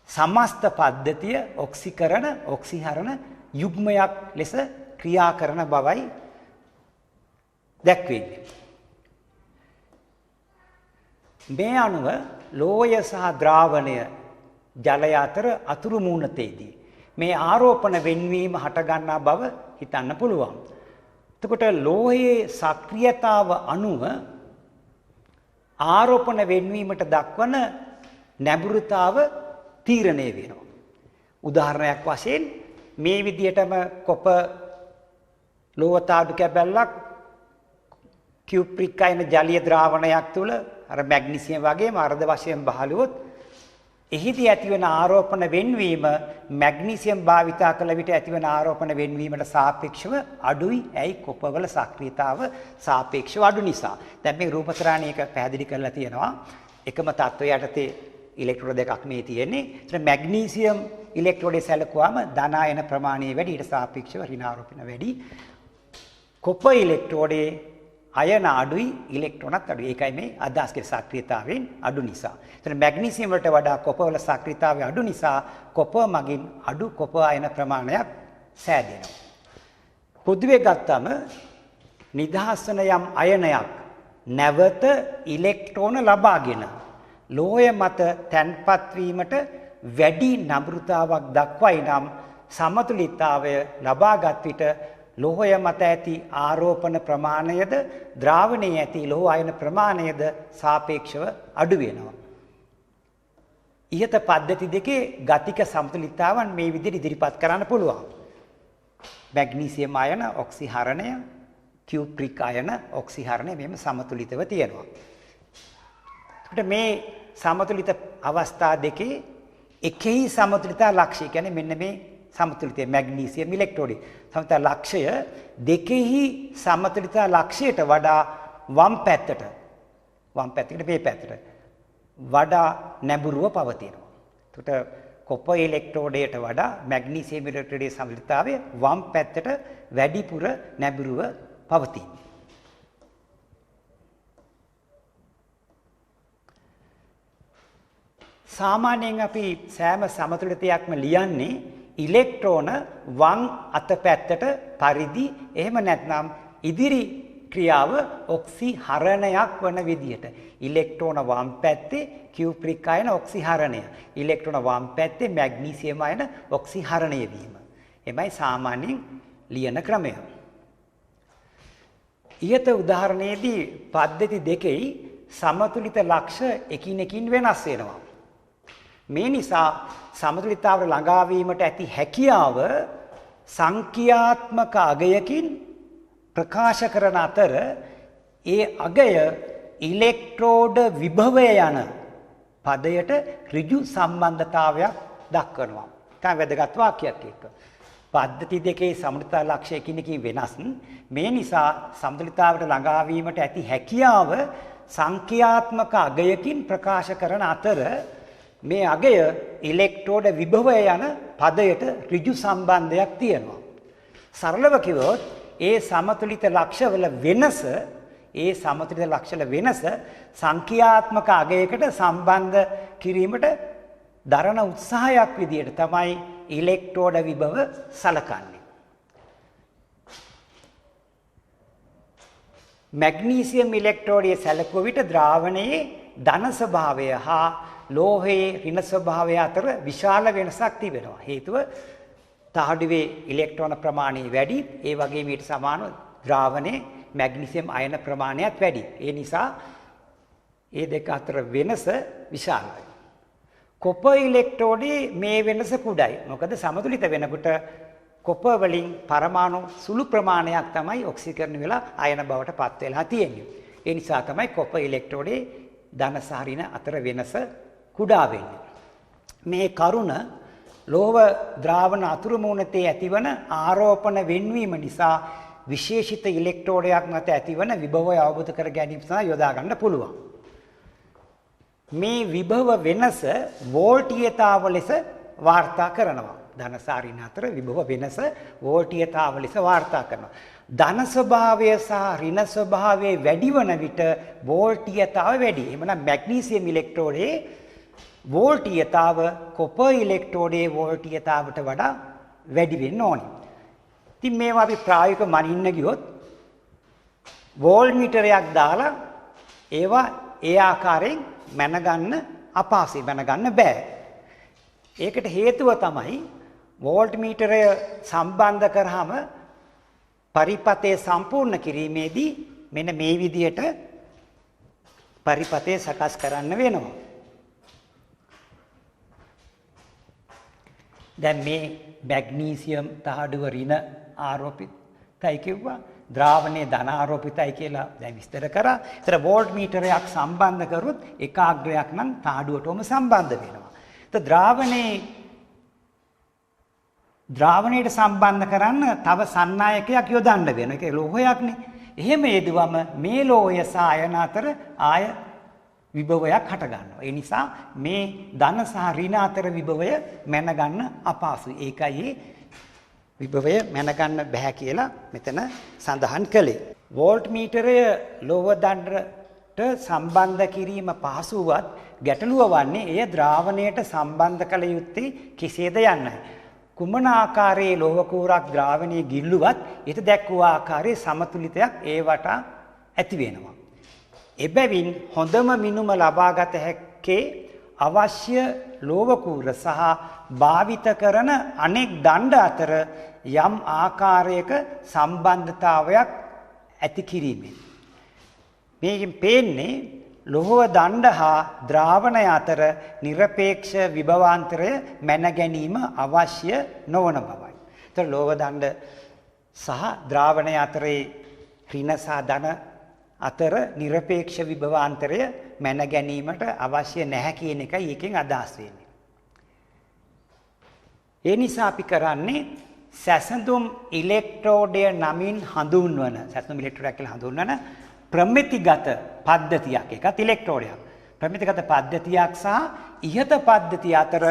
සමස්ත පද්ධතිය ඔක්සිකරණ ඔක්සිහරණ යුග්මයක් ලෙස ක්‍රියා කරන බවයි දැක්වෙන්නේ. මේ අනුව ලෝය සහ ද්‍රාවණය ජලය අතර අතුරු මූණතේදී මේ ආරෝපණ වෙන්වීම හට ගන්නා බව හිතන්න පුළුවන්. එතකොට ලෝහයේ සක්‍රියතාව අනුව ආරෝපණ වෙන්වීමට දක්වන නැඹුරුතාව තීරණය වෙනවා. උදාහරණයක් වශයෙන් මේ විදිහටම කොප ලෝහ තාඩු කැබැල්ලක් කියුප්‍රික් අයන ජලීය ද්‍රාවණයක් තුල අර මැග්නීසියම් වගේම අර්ධ වශයෙන් බහලුවොත් එහිදී ඇතිවන ආරෝපණ වෙන්වීම මැග්නීසියම් භාවිතා කළ විට ඇතිවන ආරෝපණ වෙන්වීමට සාපේක්ෂව අඩුයි. ඇයි? කොපවල සක්‍රියතාව සාපේක්ෂව අඩු නිසා. දැන් මේ රූපතරාණියක පැහැදිලි කරලා තියෙනවා. එකම තත්ත්වය යටතේ ඉලෙක්ට්‍රෝඩ දෙකක් මේ තියෙන්නේ. ඒතර මැග්නීසියම් ඉලෙක්ට්‍රෝඩේ සැලකුවාම ධන ආයන ප්‍රමාණය වැඩි, ඊට සාපේක්ෂව ඍණාරෝපණ වැඩි. කොප ඉලෙක්ට්‍රෝඩේ අයන අඩුයි, ඉලෙක්ට්‍රෝනත් අඩුයි. ඒකයි මේ අදහස් කරේ සක්‍රියතාවයෙන් අඩු නිසා. එතන මැග්නීසියම් වලට වඩා කොප වල සක්‍රියතාවය අඩු නිසා කොප මගින් අඩු කොප අයන ප්‍රමාණයක් සෑදෙනවා. පොදුවේ ගත්තම නිදහස් වන යම් අයනයක් නැවත ඉලෙක්ට්‍රෝන ලබාගෙන ලෝහය මත තැන්පත් වීමට වැඩි නම්රතාවක් දක්වයි නම් සමතුලිතතාවය ලබාගත් විට ලෝහය මත ඇති ආරෝපණ ප්‍රමාණයද ද්‍රාවණයේ ඇති ලෝහ අයන ප්‍රමාණයද සාපේක්ෂව අඩු වෙනවා. ඉහත පද්ධති දෙකේ ගතික සමතුලිතතාවන් මේ විදිහට ඉදිරිපත් කරන්න පුළුවන්. මැග්නීසියම් අයන ඔක්සිහරණය, කියුප්‍රික් අයන ඔක්සිහරණය මෙහෙම සමතුලිතව තියෙනවා. ඒකට මේ සමතුලිත අවස්ථා දෙකේ එකෙහි සමතුලිතතා ලක්ෂය කියන්නේ මෙන්න මේ සමතුලිතය මැග්නීසියම් ඉලෙක්ට්‍රෝඩේ සමතුලිතතා ලක්ෂය දෙකෙහි සමතුලිතතා ලක්ෂයට වඩා වම් පැත්තට මේ පැත්තට වඩා නැඹුරුව පවතිනවා. එතකොට කොප ඉලෙක්ට්‍රෝඩයට වඩා මැග්නීසියම් ඉලෙක්ට්‍රෝඩේ සමතුලිතතාවය වම් පැත්තට වැඩිපුර නැඹුරුව පවතී. සාමාන්‍යයෙන් අපි සෑම සමතුලිතයක්ම ලියන්නේ ඉලෙක්ට්‍රෝන වම් අත පැත්තට පරිදි එහෙම නැත්නම් ඉදිරි ක්‍රියාව ඔක්සිහරණයක් වන විදියට. ඉලෙක්ට්‍රෝන වම් පැත්තේ කියුප්‍රික් අයන ඔක්සිහරණය. ඉලෙක්ට්‍රෝන වම් පැත්තේ මැග්නීසියම් අයන ඔක්සිහරණය වීම. එමයි සාමාන්‍යයෙන් ලියන ක්‍රමය. ඊට උදාහරණයේදී පද්ධති දෙකෙහි සමතුලිත ලක්ෂ එකිනෙකින් වෙනස් වෙනවා. මේ නිසා සමතුලිතතාවට ළඟා වීමට ඇති හැකියාව සංඛ්‍යාත්මක අගයකින් ප්‍රකාශ කරන අතර ඒ අගය ඉලෙක්ට්‍රෝඩ විභවය යන පදයට ඍජු සම්බන්ධතාවයක් දක්වනවා. තමයි වැදගත් වාක්‍යයක් එක්ක. පද්ධති දෙකේ සමතුලිතතා ලක්ෂ්‍ය එකිනෙකින් වෙනස්. මේ නිසා සමතුලිතතාවට ළඟා වීමට ඇති හැකියාව සංඛ්‍යාත්මක අගයකින් ප්‍රකාශ කරන අතර මේ අගය ඉලෙක්ට්‍රෝඩ විභවය යන පදයට ඍජු සම්බන්ධයක් තියෙනවා. සරලව කිව්වොත් ඒ සමතුලිත ලක්ෂවල වෙනස සංඛ්‍යාත්මක අගයකට සම්බන්ධ කිරීමට දරන උත්සාහයක් විදියට තමයි ඉලෙක්ට්‍රෝඩ විභව සලකන්නේ. මැග්නීසියම් ඉලෙක්ට්‍රෝඩයේ සැලකුව විට ද්‍රාවණයේ ධන ස්වභාවය හා ලෝහයේ ඍණ ස්වභාවය අතර විශාල වෙනසක් තිබෙනවා. හේතුව තහඩුවේ ඉලෙක්ට්‍රෝන ප්‍රමාණය වැඩි, ඒ වගේම ඊට සමානව ද්‍රාවණයේ මැග්නීසියම් අයන ප්‍රමාණයත් වැඩි. ඒ නිසා ඒ දෙක අතර වෙනස විශාලයි. කොපර් ඉලෙක්ට්‍රෝඩේ මේ වෙනස කුඩායි. මොකද සමතුලිත වෙනකොට කොපර් වලින් පරමාණු සුළු ප්‍රමාණයක් තමයි ඔක්සිකරණය වෙලා අයන බවට පත් වෙලා තියෙන්නේ. ඒ නිසා තමයි කොපර් ඉලෙක්ට්‍රෝඩේ ධන සහ ඍණ අතර වෙනස කුඩා වෙන්නේ. මේ කරුණ ලෝහ ද්‍රාවණ අතුරු මුණතේ ඇතිවන ආරෝපණ වෙන්වීම නිසා විශේෂිත ඉලෙක්ට්‍රෝඩයක් මත ඇතිවන විභවය අවබෝධ කර ගැනීම සඳහා යොදා ගන්න පුළුවන්. මේ විභව වෙනස වෝල්ටීයතාව ලෙස වාර්තා කරනවා. ධන සහ ඍණ අතර විභව වෙනස වෝල්ටීයතාව ලෙස වාර්තා කරනවා. ධන ස්වභාවය සහ ඍණ ස්වභාවය වැඩි වන විට වෝල්ටීයතාව වැඩි. එhmenan මැග්නීසියම් ඉලෙක්ට්‍රෝඩයේ වෝල්ටීයතාව කොපර් ඉලෙක්ට්‍රෝඩයේ වෝල්ටීයතාවට වඩා වැඩි වෙන්න ඕනේ. ඉතින් මේවා අපි ප්‍රායෝගිකව මනින්න ගියොත් වෝල්ට්මීටරයක් දාලා ඒවා ඒ ආකාරයෙන් මැනගන්න අපහසුයි, මැනගන්න බෑ. ඒකට හේතුව තමයි වෝල්ට්මීටරය සම්බන්ධ කරාම පරිපථය සම්පූර්ණ කිරීමේදී මෙන්න මේ විදිහට පරිපථය සකස් කරන්න වෙනවා. දැන් මේ මැග්නීසියම් තහඩුව ඍණ ආරෝපිතයි කිව්වා, ද්‍රාවණයේ ධන ආරෝපිතයි කියලා දැන් විස්තර කරා. ඒතර වෝල්ට්මීටරයක් සම්බන්ධ කරොත් එකාග්‍රයක් නම් තහඩුවටම සම්බන්ධ වෙනවා. ඒත් ද්‍රාවණයට සම්බන්ධ කරන්න තව සන්නායකයක් යොදන්න වෙනවා. ඒක ලෝහයක්නේ. එහෙම යෙදුවම මේ ලෝහය සහ අයන අතර ආය විභවයක් හට ගන්නවා. ඒ නිසා මේ ධන සහ ඍණ අතර විභවය මැනගන්න අපහසුයි. ඒකයි විභවය මැනගන්න බෑ කියලා මෙතන සඳහන් කළේ. වෝල්ට්මීටරය ලෝහ දණ්ඩට සම්බන්ධ කිරීම පහසුවත් ගැටලුව වන්නේ එය ද්‍රාවණයට සම්බන්ධ කළ යුත්තේ කෙසේද යන්නයි. කුමන ආකාරයේ ලෝහ කූරක් ද්‍රාවණයේ ගිල්ලුවත් ඊට දැක්වූ ආකාරයේ සමතුලිතයක් ඒවට ඇති වෙනවා. එබැවින් හොඳම මිනුම ලබාගත හැක්කේ අවශ්‍ය ලෝහ කූර සහ භාවිත කරන අනෙක් දණ්ඩ අතර යම් ආකාරයක සම්බන්ධතාවයක් ඇති කිරීමෙන්. මේකෙන් පේන්නේ ලෝහ දණ්ඩ හා ද්‍රාවණය අතර නිරපේක්ෂ විභවාන්තරය මැන ගැනීම අවශ්‍ය නොවන බවයි. ඒතර ලෝහ දණ්ඩ සහ ද්‍රාවණය අතරේ ඍණ සහ ධන අතර නිරපේක්ෂ විභවාන්තරය මැන ගැනීමට අවශ්‍ය නැහැ කියන එකයි එකෙන් අදහස් වෙන්නේ. ඒ නිසා අපි කරන්නේ සැසඳුම් ඉලෙක්ට්‍රෝඩය නමින් හඳුන්වන කියලා හඳුන්වන ප්‍රමිතිගත පද්ධතියක්, එකත් ඉලෙක්ට්‍රෝඩයක්. ප්‍රමිතිගත පද්ධතියක් සහ ඉහත පද්ධතිය අතර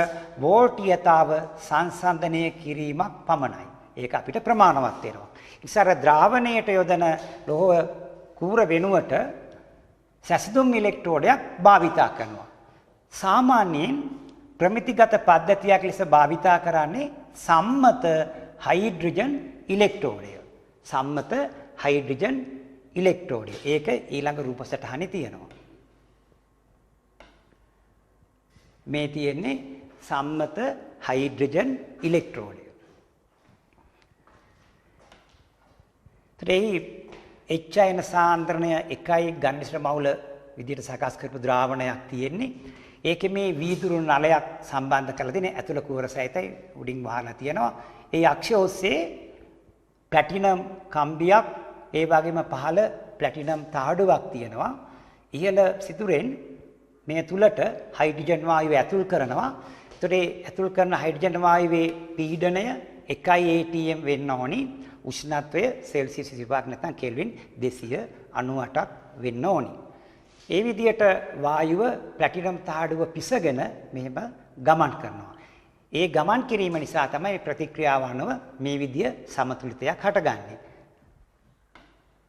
වෝල්ටීයතාව සංසන්දනය කිරීමක් පමණයි. ඒක අපිට ප්‍රමාණවත් වෙනවා. ඉස්සර ද්‍රාවණයට යොදන ලෝහ කූර වෙනුවට සැසඳුම් ඉලෙක්ට්‍රෝඩයක් භාවිතා කරනවා. සාමාන්‍යයෙන් ප්‍රමිතිගත පද්ධතියක් ලෙස භාවිතා කරන්නේ සම්මත හයිඩ්‍රජන් ඉලෙක්ට්‍රෝඩය. සම්මත හයිඩ්‍රජන් ඉලෙක්ට්‍රෝඩය. ඒක ඊළඟ රූප සටහනේ තියෙනවා. මේ තියෙන්නේ සම්මත හයිඩ්‍රජන් ඉලෙක්ට්‍රෝඩය. H අයන සාන්ද්‍රණය 1යි ගණිත මවුල විදිහට සකස් කරපු ද්‍රාවණයක් තියෙන්නේ. ඒකේ මේ වීදුරු නලයක් සම්බන්ධ කරලා තියෙන ඇතුළ කුවර සහිතයි උඩින් වහලා තියෙනවා. ඒ අක්ෂය ඔස්සේ ප්ලැටිනම් කම්බියක් ඒ වගේම පහළ ප්ලැටිනම් තහඩුවක් තියෙනවා. ඉහළ සිදුරෙන් මේ තුලට හයිඩ්‍රජන් වායුව ඇතුල් කරනවා. ඒතකොට ඒ ඇතුල් කරන හයිඩ්‍රජන් වායුවේ පීඩනය 1 atm වෙන්න ඕනි. උෂ්ණත්වය සෙල්සියස් 25ක් නැත්නම් කෙල්වින් 298ක් වෙන්න ඕනි. ඒ විදිහට වායුව ප්ලැටිනම් තහඩුව පිසගෙන මෙහෙම ගමන් කරනවා. ඒ ගමන් කිරීම නිසා තමයි ප්‍රතික්‍රියාව අනුව මේ විදිය සමතුලිතයක් හටගන්නේ.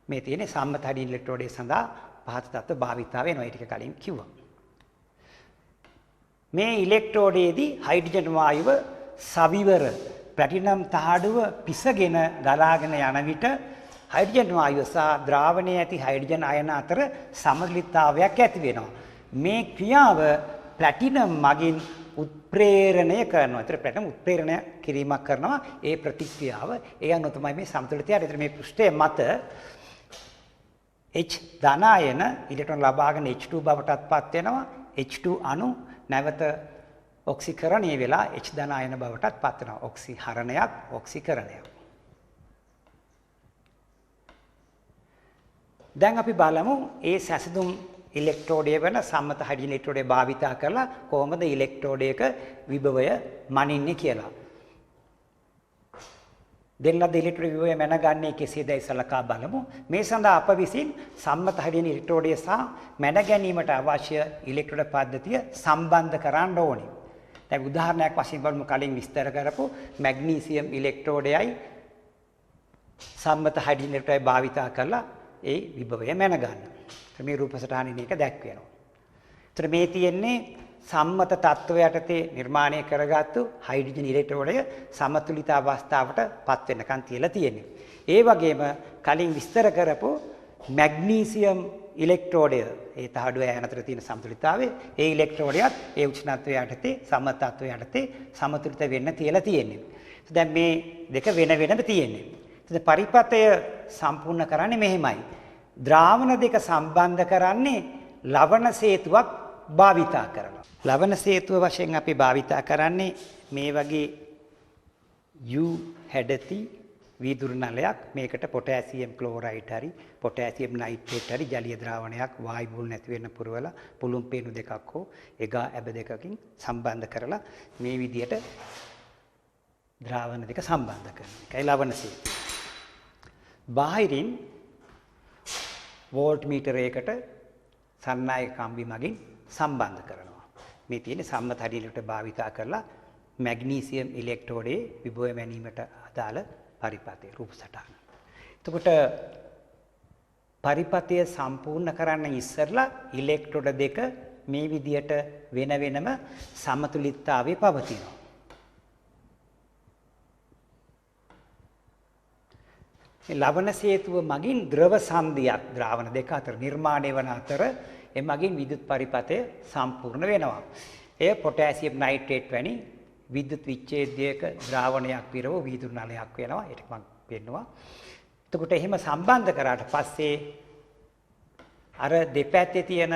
මේ තියෙන්නේ සම්මත හයිඩ්‍රජන් ඉලෙක්ට්‍රෝඩය සඳහා පහත තත්ත්ව භාවිතා වෙනවා. ඒ ටික කලින් කිව්වා. මේ ඉලෙක්ට්‍රෝඩයේදී හයිඩ්‍රජන් වායුව සවිවර ප්ලැටිනම් තහඩුව පිසගෙන ගලාගෙන යන විට හයිඩ්‍රජන් වායුව සහ ද්‍රාවණයේ ඇති හයිඩ්‍රජන් අයන අතර සමතුලිතතාවයක් ඇති වෙනවා. මේ ක්‍රියාව ප්ලැටිනම් මගින් උත්ප්‍රේරණය කරනවා. ඒතර ප්ලැටිනම් උත්ප්‍රේරණය කිරීමක් කරනවා. ඒ ප්‍රතික්‍රියාව ඒ අනුව තමයි මේ සමතුලිතය. ඒතර මේ පෘෂ්ඨයේ මත H ධන අයන ඉලෙක්ට්‍රෝන ලබාගෙන H2 බවටත් පත් වෙනවා. H2 අණු නැවත ඔක්සිකරණය වෙලා H ධන අයන බවටත් පත් වෙනවා. ඔක්සිහරණයක් ඔක්සිකරණයක්. දැන් අපි බලමු ඒ සැසඳුම් ඉලෙක්ට්‍රෝඩය වෙන සම්මත හයිඩ්‍රජන් ඉලෙක්ට්‍රෝඩය භාවිතා කරලා කොහොමද ඉලෙක්ට්‍රෝඩයක විභවය මනින්නේ කියලා. දෙන්නද ඉලෙක්ට්‍රෝඩ විභවය මැනගන්නේ කෙසේදයි සලකා බලමු. මේ සඳහා අප විසින් සම්මත හයිඩ්‍රජන් ඉලෙක්ට්‍රෝඩය සහ මැන ගැනීමට අවශ්‍ය ඉලෙක්ට්‍රෝඩ පද්ධතිය සම්බන්ධ කරන්න ඕනේ. දැන් උදාහරණයක් වශයෙන් බලමු කලින් විස්තර කරපු මැග්නීසියම් ඉලෙක්ට්‍රෝඩයයි සම්මත හයිඩ්‍රජන් ඉලෙක්ට්‍රෝඩය භාවිතා කරලා ඒ විභවය මැන ගන්න. මේ රූප සටහනින් එක දැක්වෙනවා. ඒතර මේ තියෙන්නේ සම්මත තත්ත්වය යටතේ නිර්මාණය කරගත්තු හයිඩ්‍රජන් ඉලෙක්ට්‍රෝඩය සමතුලිත අවස්ථාවට පත් වෙනකන් තියලා තියෙන්නේ. ඒ වගේම කලින් විස්තර කරපු මැග්නීසියම් ඉලෙක්ට්‍රෝඩය ඒ තහඩුව යන අතර තියෙන සමතුලිතතාවය ඒ ඉලෙක්ට්‍රෝඩයත් ඒ උෂ්ණත්වය යටතේ සම්මත තත්ත්වය යටතේ සමතුලිත වෙන්න තියලා තියෙන්නේ. දැන් මේ දෙක වෙන වෙනම තියෙන්නේ. පරිපතය සම්පූර්ණ කරන්නේ මෙහෙමයි. ද්‍රාවණ දෙක සම්බන්ධ කරන්නේ ලවණ සේතුවක් භාවිතා කරනවා. ලවණ සේතුව වශයෙන් අපි භාවිතා කරන්නේ මේ වගේ U හැඩති වීදුරු නලයක්. මේකට පොටෑසියම් ක්ලෝරයිඩ් හරි පොටෑසියම් නයිට්‍රේට් හරි ජලීය ද්‍රාවණයක් වායු බුල් නැති වෙන්න පුරවලා පුළුම් පේනු දෙකක් හෝ එගා ඇබ දෙකකින් සම්බන්ධ කරලා මේ විදියට ද්‍රාවණ දෙක සම්බන්ධ කරනවා. ඒකයි ලවණ සේතුව. බාහිරින් වෝල්ට් මීටරයකට සන්නායක කම්බි මගින් සම්බන්ධ කරනවා. මේ තියෙන්නේ සම්මත හයිඩ්‍රජන් භාවිතා කරලා මැග්නීසියම් ඉලෙක්ට්‍රෝඩයේ විභවය මැනීමට අදාළ පරිපතය රූප සටහන. එතකොට පරිපතය සම්පූර්ණ කරන්න ඉස්සරලා ඉලෙක්ට්‍රෝඩ දෙක මේ විදියට වෙන වෙනම සමතුලිතතාවයේ පවතිනවා. ලවණ සේතුව මගින් ද්‍රව සංදියක් ද්‍රාවණ දෙක අතර නිර්මාණය වන අතර එමගින් විද්‍යුත් පරිපතය සම්පූර්ණ වෙනවා. එය පොටෑසියම් නයිට්‍රේට් වැනි විද්‍යුත් විච්ඡේදයක ද්‍රාවණයක් පිරව වීදුරු නලයක් වෙනවා. ඒක මම පෙන්නවා. එතකොට එහෙම සම්බන්ධ කරාට පස්සේ අර දෙපැත්තේ තියෙන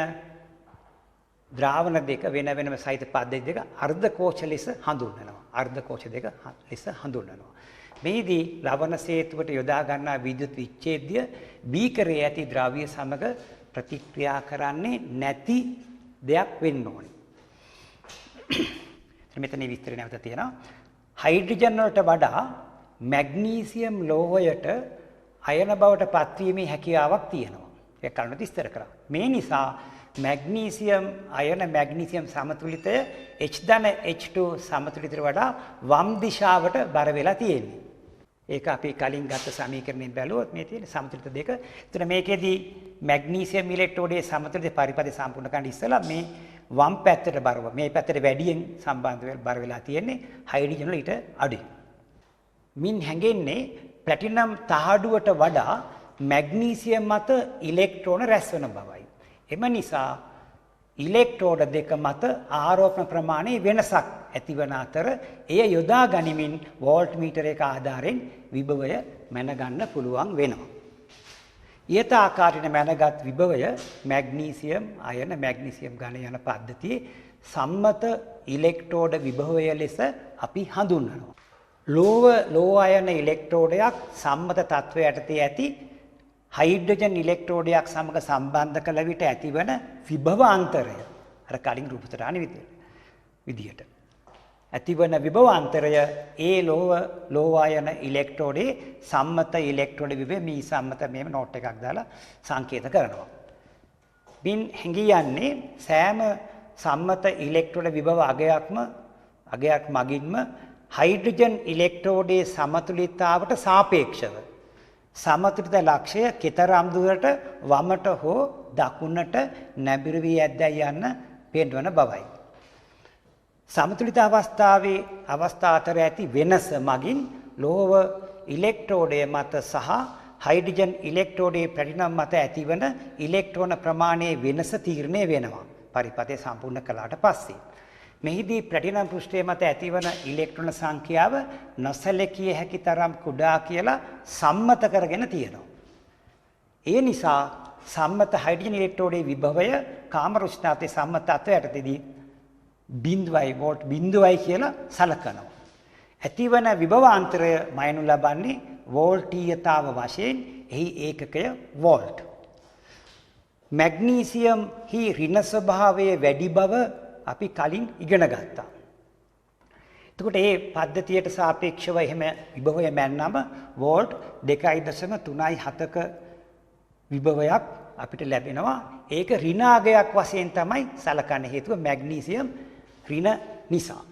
ද්‍රාවණ දෙක වෙන වෙනම සහිත පද්ධති දෙක අර්ධ කෝෂ ලෙස හඳුන්වනවා. අර්ධ කෝෂ දෙක ලෙස හඳුන්වනවා. මේදී ලවණ සේතුවට යොදා ගන්නා විද්‍යුත් විච්ඡේදය බීකරයේ ඇති ද්‍රව්‍ය සමග ප්‍රතික්‍රියා කරන්නේ නැති දෙයක් වෙන්න ඕනේ. මෙතන විස්තරය නැවත තියෙනවා. හයිඩ්‍රජන් වලට වඩා මැග්නීසියම් ලෝහයට අයන බවට පත්වීමේ හැකියාවක් තියෙනවා. ඒක කලින් විස්තර කරා. මේ නිසා මැග්නීසියම් අයන මැග්නීසියම් සමතුලිතය H ධන H2 සමතුලිතයට වඩා වම් දිශාවට බර වෙලා තියෙන්නේ. ඒක අපි කලින් ගත්ත සමීකරණයෙන් බැලුවොත් මේ තියෙන සමතුලිත දෙක. එතන මේකෙදී මැග්නීසියම් ඉලෙක්ට්‍රෝඩයේ සමතුලිත පරිපථය සම්පූර්ණ කරන්න ඉස්සලා මේ වම් පැත්තට බරව මේ පැත්තට වැඩියෙන් සම්බන්ධ බර වෙලා තියෙන්නේ හයිඩ්‍රජන් වල ඊට අඩුයි. මින් හැඟෙන්නේ ප්ලැටිනම් තහඩුවට වඩා මැග්නීසියම් මත ඉලෙක්ට්‍රෝන රැස් වෙන බවයි. එම නිසා ඉලෙක්ට්‍රෝඩ දෙක මත ආරෝපණ ප්‍රමාණයේ වෙනසක් ඇතිවන අතර එය යොදා ගනිමින් වෝල්ට් මීටර එක ආධාරයෙන් විභවය මැනගන්න පුළුවන් වෙනවා. ඊට ආකාරයෙන් මැනගත් විභවය මැග්නීසියම් අයන මැග්නීසියම් ඝන යන පද්ධතියේ සම්මත ඉලෙක්ට්‍රෝඩ විභවය ලෙස අපි හඳුන්වනවා. ලෝ අයන ඉලෙක්ට්‍රෝඩයක් සම්මත තත්වයට යටතේ ඇති හයිඩ්‍රජන් ඉලෙක්ට්‍රෝඩයක් සමග සම්බන්ධ කළ විට ඇතිවන විභව අන්තරය අර කලින් රූපතරාණි විදියට ඇතිවන විභව අන්තරය ඒ ලෝ අයන ඉලෙක්ට්‍රෝඩේ සම්මත ඉලෙක්ට්‍රෝඩ විභවය මේ සම්මත මේව නෝට් එකක් දාලා සංකේත කරනවා. මින් හැඟී යන්නේ සෑම සම්මත ඉලෙක්ට්‍රෝඩ විභව අගයක් මගින්ම හයිඩ්‍රජන් ඉලෙක්ට්‍රෝඩේ සමතුලිතතාවට සාපේක්ෂව සමතුලිත ලක්ෂය කතරම් දුරට වමට හෝ දකුණට නැඹුරු වී ඇද්දයි යන්න පෙන්වන බවයි. සමතුලිත අවස්ථාවේ අවස්ථා අතර ඇති වෙනස මගින් ලෝහ ඉලෙක්ට්‍රෝඩය මත සහ හයිඩ්‍රජන් ඉලෙක්ට්‍රෝඩයේ ප්ලැටිනම් මත ඇතිවන ඉලෙක්ට්‍රෝන ප්‍රමාණයේ වෙනස තීරණය වෙනවා. පරිපථය සම්පූර්ණ කළාට පස්සේ මෙහිදී ප්ලැටිනම් පෘෂ්ඨය මත ඇතිවන ඉලෙක්ට්‍රෝන සංඛ්‍යාව නොසැලකිය හැකි තරම් කුඩා කියලා සම්මත කරගෙන තියෙනවා. ඒ නිසා සම්මත හයිඩ්‍රජන් ඉලෙක්ට්‍රෝඩයේ විභවය කාමර උෂ්ණතාවයේ සම්මත තත්ත්වයටදී 0.0 වෝල්ට් 0.0 කියලා සලකනවා. ඇතිවන විභවාන්තරය මයනු ලබන්නේ වෝල්ටීයතාව වශයෙන් එහි ඒකකය වෝල්ට්. මැග්නීසියම් හි ඍණ ස්වභාවයේ වැඩි බව අපි කලින් ඉගෙන ගත්තා. එතකොට මේ පද්ධතියට සාපේක්ෂව එහෙම විභවය මැන්නම වෝල්ට් 2.37ක විභවයක් අපිට ලැබෙනවා. ඒක ඍණාගයක් වශයෙන් තමයි සලකන්නේ. හේතුව මැග්නීසියම් ඍණ නිසා.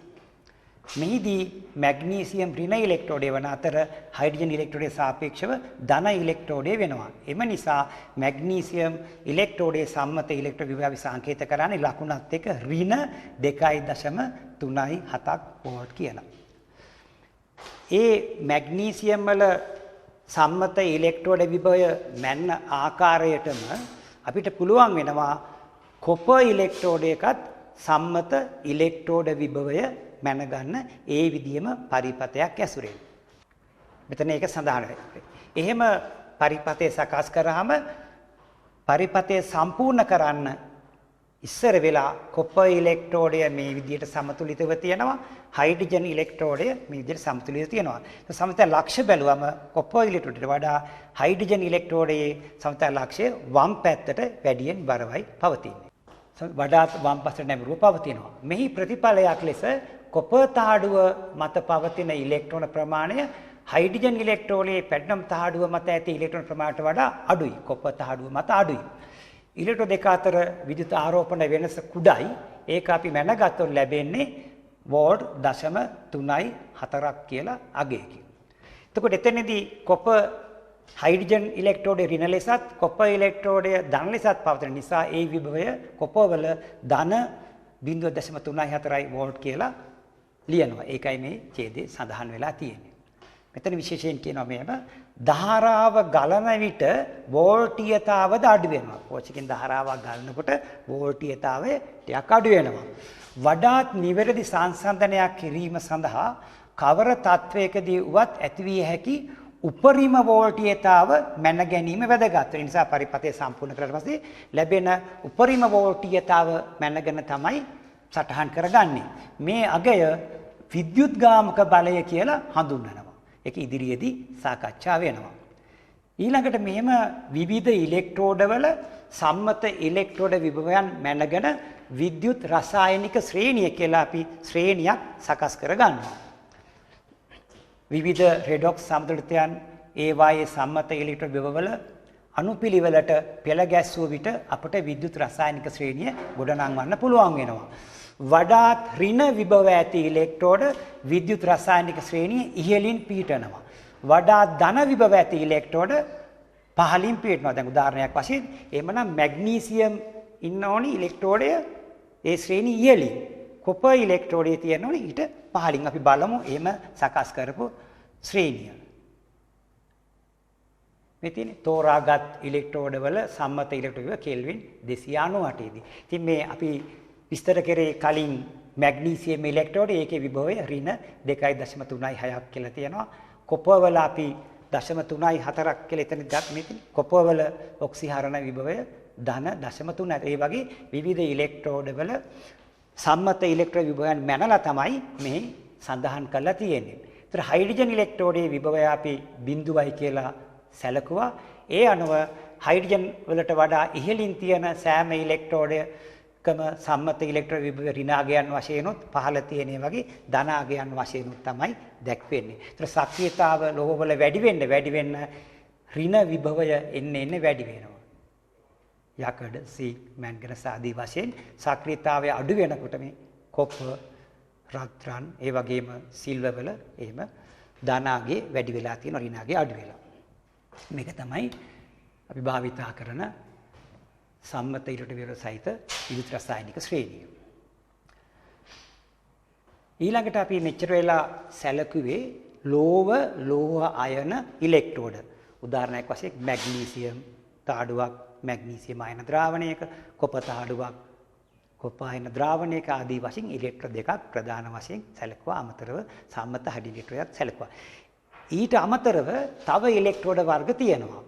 මෙහිදී මැග්නීසියම් ඍණ ඉලෙක්ට්‍රෝඩය වන අතර හයිඩ්‍රජන් ඉලෙක්ට්‍රෝඩයට සාපේක්ෂව ධන ඉලෙක්ට්‍රෝඩය වෙනවා. එම නිසා මැග්නීසියම් ඉලෙක්ට්‍රෝඩයේ සම්මත ඉලෙක්ට්‍රෝන විභවය සංකේත කරන්නේ ලකුණත් එක්ක ඍණ 2.37ක් වෝල්ට් කියලා. ඒ මැග්නීසියම් වල සම්මත ඉලෙක්ට්‍රෝඩ විභවය මැන්න ආකාරයටම අපිට පුළුවන් වෙනවා කොපර් ඉලෙක්ට්‍රෝඩයකත් සම්මත ඉලෙක්ට්‍රෝඩ විභවය මැනගන්න ඒ විදිහම පරිපථයක් ඇසුරෙන්. මෙතන ඒක සඳහන් වෙනවා. එහෙම පරිපථය සකස් කරාම පරිපථය සම්පූර්ණ කරන්න ඉස්සර වෙලා කොපර් ඉලෙක්ට්‍රෝඩය මේ විදිහට සමතුලිතව තියෙනවා. හයිඩ්‍රජන් ඉලෙක්ට්‍රෝඩය මේ විදිහට සමතුලිතව තියෙනවා. සමත ලක්ෂ්‍ය බැලුවම කොපර් ඉලෙක්ට්‍රෝඩයට වඩා හයිඩ්‍රජන් ඉලෙක්ට්‍රෝඩයේ සමත ලක්ෂ්‍ය වම් පැත්තට වැඩියෙන් බරවයි පවතින්නේ. වඩාත් වම් පැත්තට නැඹුරුව පවතිනවා. මෙහි ප්‍රතිඵලයක් ලෙස කොපර් තහඩුව මත පවතින ඉලෙක්ට්‍රෝන ප්‍රමාණය හයිඩ්‍රජන් ඉලෙක්ට්‍රෝනයේ ප්ලැටිනම් තහඩුව මත ඇති ඉලෙක්ට්‍රෝන ප්‍රමාණයට වඩා අඩුයි. කොපර් තහඩුව මත අඩුයි. ඉලෙක්ට්‍රෝන දෙක අතර විද්‍යුත් ආරෝපණ වෙනස කුඩායි. ඒක අපි මැනගත්තොත් ලැබෙන්නේ වෝල්ට් 0.34ක් කියලා අගයකින්. එතකොට එතනදී කොපර් හයිඩ්‍රජන් ඉලෙක්ට්‍රෝඩයේ ඍණ ලෙසත් කොපර් ඉලෙක්ට්‍රෝඩය ධන ලෙසත් පවතින නිසා ඒ විභවය කොපර් වල ධන 0.34යි වෝල්ට් කියලා ලියනවා. ඒකයි මේ ඡේදයේ සඳහන් වෙලා තියෙන්නේ. මෙතන විශේෂයෙන් කියනවා මෙහෙම ධාරාව ගලන විට වෝල්ටීයතාවද අඩු වෙනවා. පෝෂකෙන් ධාරාවක් ගලනකොට වෝල්ටීයතාවය ටිකක් අඩු වෙනවා. වඩාත් නිවැරදි සංසන්දනයක් කිරීම සඳහා කවර තත්වයකදී වුවත් ඇතිවිය හැකි උපරිම වෝල්ටීයතාව මැන ගැනීම වැදගත්. ඒ නිසා පරිපථය සම්පූර්ණ කරලා පස්සේ ලැබෙන උපරිම වෝල්ටීයතාව මැනගෙන තමයි සටහන් කරගන්නේ. මේ අගය විද්‍යුත්ගාමක බලය කියලා හඳුන්වනවා. ඒක ඉදිරියේදී සාකච්ඡා වෙනවා. ඊළඟට මෙහෙම විවිධ ඉලෙක්ට්‍රෝඩවල සම්මත ඉලෙක්ට්‍රෝඩ විභවයන් මැනගෙන විද්‍යුත් රසායනික ශ්‍රේණිය කියලා අපි ශ්‍රේණියක් සකස් කරගන්නවා. විවිධ රෙඩොක්ස් සමතුලිතයන් ඒ වායේ සම්මත ඉලෙක්ට්‍රෝන විභවවල අනුපිළිවෙලට පෙළ ගැස්සුව විට අපට විද්‍යුත් රසායනික ශ්‍රේණිය ගොඩනංවන්න පුළුවන් වෙනවා. වඩාත් ඍණ විභව ඇති ඉලෙක්ට්‍රෝඩ විද්‍යුත් රසායනික ශ්‍රේණිය ඉහළින් පිහිටනවා. වඩාත් ධන විභව ඇති ඉලෙක්ට්‍රෝඩ පහළින් පිහිටනවා. දැන් උදාහරණයක් වශයෙන් එහෙමනම් මැග්නීසියම් ඉන්න ඕනි ඉලෙක්ට්‍රෝඩය ඒ ශ්‍රේණි ඉහළින් කොපර් ඉලෙක්ට්‍රෝඩයේ තියෙනවනේ ඊට පහළින් අපි බලමු එහෙම සකස් කරපු ශ්‍රේණිය. මේ තියෙන්නේ තෝරාගත් ඉලෙක්ට්‍රෝඩ වල සම්මත ඉලෙක්ට්‍රෝඩ කෙල්වින් 298 දී. ඉතින් මේ අපි විස්තර කරේ කලින් මැග්නීසියම් ඉලෙක්ට්‍රෝඩ ඒකේ විභවය ඍණ 2.36ක් කියලා තියෙනවා. කොපර් වල අපි 0.34ක් කියලා එතන ගත් මෙතන කොපර් වල ඔක්සිහරණ විභවය ධන 0.3. ඒ වගේ විවිධ ඉලෙක්ට්‍රෝඩ වල සම්මත ඉලෙක්ට්‍රෝඩ විභවයන් මැනලා තමයි මේ සඳහන් කරලා තියෙන්නේ. ඒතර හයිඩ්‍රජන් ඉලෙක්ට්‍රෝඩයේ විභවය අපි 0යි කියලා සැලකුවා. ඒ අනුව හයිඩ්‍රජන් වලට වඩා ඉහළින් තියෙන සෑම ඉලෙක්ට්‍රෝඩයකම සම්මත ඉලෙක්ට්‍රෝඩ විභවය ඍණාගයන් වශයෙන් උත් පහළ තියෙන වගේ ධනාගයන් වශයෙන් උත් තමයි දැක්වෙන්නේ. ඒතර සක්‍රියතාව ලෝහවල වැඩි වෙන්න ඍණ විභවය එන්න වැඩි වෙනවා. යකඩ, සීක්, මැන්ගනස් ආදී වශයෙන් සක්‍රියතාවය අඩු වෙනකොට මේ කොපර්, රත්රන්, ඒ වගේම සිල්වර් වල එහෙම ධනාගේ වැඩි වෙලා තියෙන ඍණාගේ අඩු වෙලා. මේක තමයි අපි භාවිතා කරන සම්මත ඉලෙක්ට්‍රෝඩ විභව සහිත විද්‍යුත් රසායනික ශ්‍රේණිය. ඊළඟට අපි මෙච්චර වෙලා සැලකුවේ ලෝහ අයන ඉලෙක්ට්‍රෝඩ. උදාහරණයක් වශයෙන් මැග්නීසියම් තාඩුවක් මැග්නීසියම් අයන ද්‍රාවණයක, කොපර් තාඩුවක් කොපර් අයන ද්‍රාවණයක ආදී වශයෙන් ඉලෙක්ට්‍රෝඩ දෙකක් ප්‍රධාන වශයෙන් සැලකුවා. අමතරව සම්මත හයිඩ්‍රජන් ඉලෙක්ට්‍රෝඩයක් සැලකුවා. ඊට අමතරව තව ඉලෙක්ට්‍රෝඩ වර්ග තියෙනවා.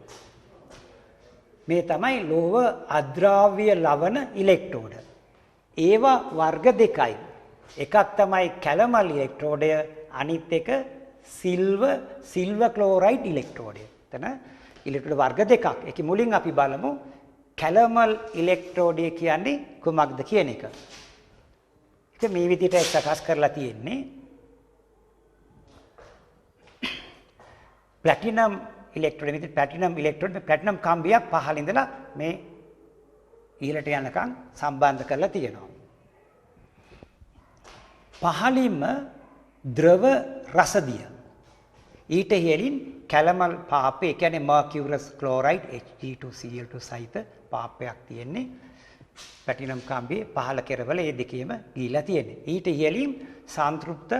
මේ තමයි ලෝහ අද්‍රාව්‍ය ලවණ ඉලෙක්ට්‍රෝඩ. ඒවා වර්ග දෙකයි. එකක් තමයි කැලමල් ඉලෙක්ට්‍රෝඩය, අනිත් එක සිල්වර් ක්ලෝරයිඩ් ඉලෙක්ට්‍රෝඩය. එතන ඉලෙක්ට්‍රෝඩ වර්ග දෙකක්. ඒක මුලින් අපි බලමු කැලමල් ඉලෙක්ට්‍රෝඩය කියන්නේ කුමක්ද කියන එක. ඒක මේ විදිහට සකස් කරලා තියෙන්නේ. ප්ලැටිනම් ඉලෙක්ට්‍රෝඩ ප්ලැටිනම් කම්බියක් පහළ ඉඳලා මේ ඊළට යනකම් සම්බන්ධ කරලා තියෙනවා. පහළින්ම ද්‍රව රසදිය. ඊට ඉහළින් කැලමල් පාපය, ඒ කියන්නේ මර්කියුරස් ක්ලෝරයිඩ් Hg2Cl2 සහිත පාපයක් තියෙන්නේ. ප්ලැටිනම් කම්බියේ පහළ කෙරවල මේ දෙකේම ගිහිලා තියෙන්නේ. ඊට ඉහළින් සාන්තෘප්ත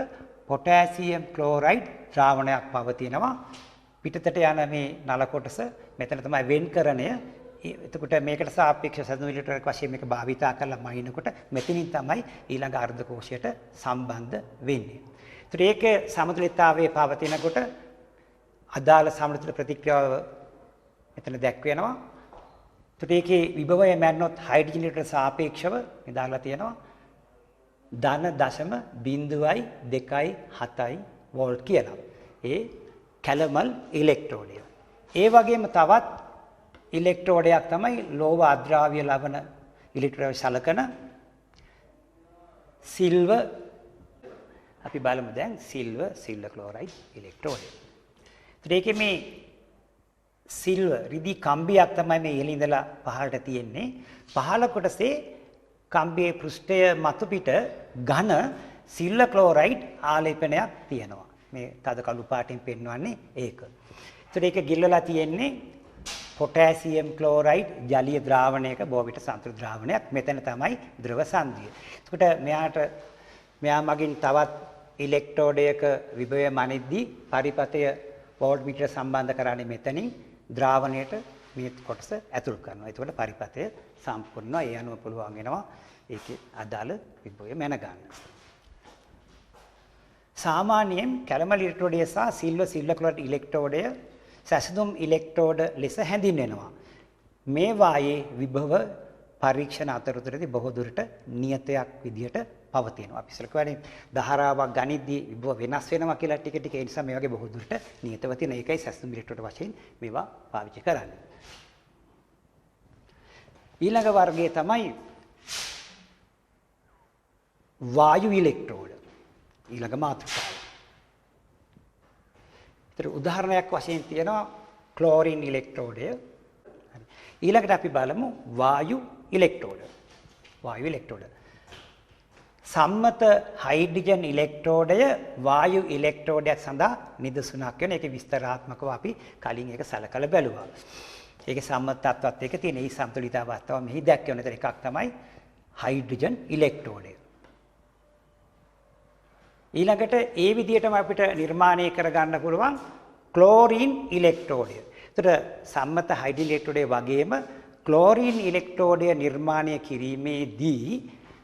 පොටෑසියම් ක්ලෝරයිඩ් ද්‍රාවණයක් පවතිනවා. පිටතට යන මේ නල කොටස මෙතන තමයි වෙන්කරණය. එතකොට මේකට සාපේක්ෂව සැදුණු ඉලෙක්ට්‍රෝඩයක් වශයෙන් මේක භාවිතා කරලා මනිනකොට මෙතනින් තමයි ඊළඟ අර්ධ කෝෂයට සම්බන්ධ වෙන්නේ. ඒතර ඒකේ සමතුලිතතාවයේ පවතිනකොට අදාළ සමතුලිත ප්‍රතික්‍රියාව මෙතන දැක්වෙනවා. ඒතර ඒකේ විභවය මැන්නොත් හයිඩ්‍රජන් ඉලෙක්ට්‍රෝඩ සාපේක්ෂව මෙදාලා තියෙනවා ධන 0.227 වෝල්ට් කියලා. ඒ කැලමල් ඉලෙක්ට්‍රෝඩය. ඒ වගේම තවත් ඉලෙක්ට්‍රෝඩයක් තමයි ලෝහ අද්‍රාව්‍ය ලවණ ඉලෙක්ට්‍රෝඩ සලකන සිල්වර්. අපි බලමු දැන් සිල්වර් ක්ලෝරයිඩ් ඉලෙක්ට්‍රෝඩය. ඒකේ මේ සිල්වර් රිදී කම්බියක් තමයි මේ ඉහළ ඉඳලා පහළට තියෙන්නේ. පහළ කොටසේ කම්බියේ පෘෂ්ඨය මතු පිට ඝන සිල්වර් ක්ලෝරයිඩ් ආලේපනයක් තියෙනවා. මේ තද කළු පාටින් පෙන්වන්නේ ඒක. ඒතර ඒක ගිල්ලලා තියෙන්නේ පොටෑසියම් ක්ලෝරයිඩ් ජලීය ද්‍රාවණයක බොවිට සම්ප්‍රද ද්‍රාවණයක්. මෙතන තමයි ද්‍රව සංදිය. එතකොට මෙයා මගින් තවත් ඉලෙක්ට්‍රෝඩයක විභවය මනිද්දී පරිපතය වෝල්ට්මීටර සම්බන්ධ කරන්නේ මෙතනින් ද්‍රාවණයට මේ කොටස ඇතුල් කරනවා. එතකොට පරිපතය සම්පූර්ණව ඒ අනුව පුළුවන් වෙනවා ඒකේ අදාළ විභවය මැන ගන්න. සාමාන්‍යයෙන් කැලමල් ඉලෙක්ට්‍රෝඩය සහ සිල්වර් ක්ලෝරයිඩ් ඉලෙක්ට්‍රෝඩය සැසඳුම් ඉලෙක්ට්‍රෝඩ ලෙස හැඳින්වෙනවා. මේ වායේ විභව පරීක්ෂණ අතරතුරදී බොහෝ දුරට නියතයක් විදියට පවතිනවා. අපි ඉස්සර කියන්නේ ධාරාවක් ගනිද්දී විභව වෙනස් වෙනවා කියලා ටික ටික. ඒ නිසා මේ වගේ බොහෝ දුරට නියතව තියෙන එකයි සැසඳුම් ඉලෙක්ට්‍රෝඩ වශයෙන් මේවා පාවිච්චි කරන්නේ. ඊළඟ වර්ගය තමයි වායු ඉලෙක්ට්‍රෝඩ. ඊළඟ මාතෘකාව. ඒතර උදාහරණයක් වශයෙන් තියෙනවා ක්ලෝරින් ඉලෙක්ට්‍රෝඩය. ඊළඟට අපි බලමු වායු ඉලෙක්ට්‍රෝඩ. සම්මත හයිඩ්‍රජන් ඉලෙක්ට්‍රෝඩය වායු ඉලෙක්ට්‍රෝඩයක් සඳහා නිදසුනක් වෙන. ඒකේ විස්තරාත්මකව අපි කලින් ඒක සලකලා බැලුවා. ඒකේ සම්මත තත්ත්වත් එක තියෙන ඒ සම්තුලිතතාවත් මෙහි දැක්වෙන. ඒතර එකක් තමයි හයිඩ්‍රජන් ඉලෙක්ට්‍රෝඩය. ඊළඟට ඒ විදිහටම අපිට නිර්මාණය කරගන්න පුළුවන් ක්ලෝරින් ඉලෙක්ට්‍රෝඩය. ඒතර සම්මත හයිඩ්‍රජන් ඉලෙක්ට්‍රෝඩය වගේම ක්ලෝරින් ඉලෙක්ට්‍රෝඩය නිර්මාණය කිරීමේදී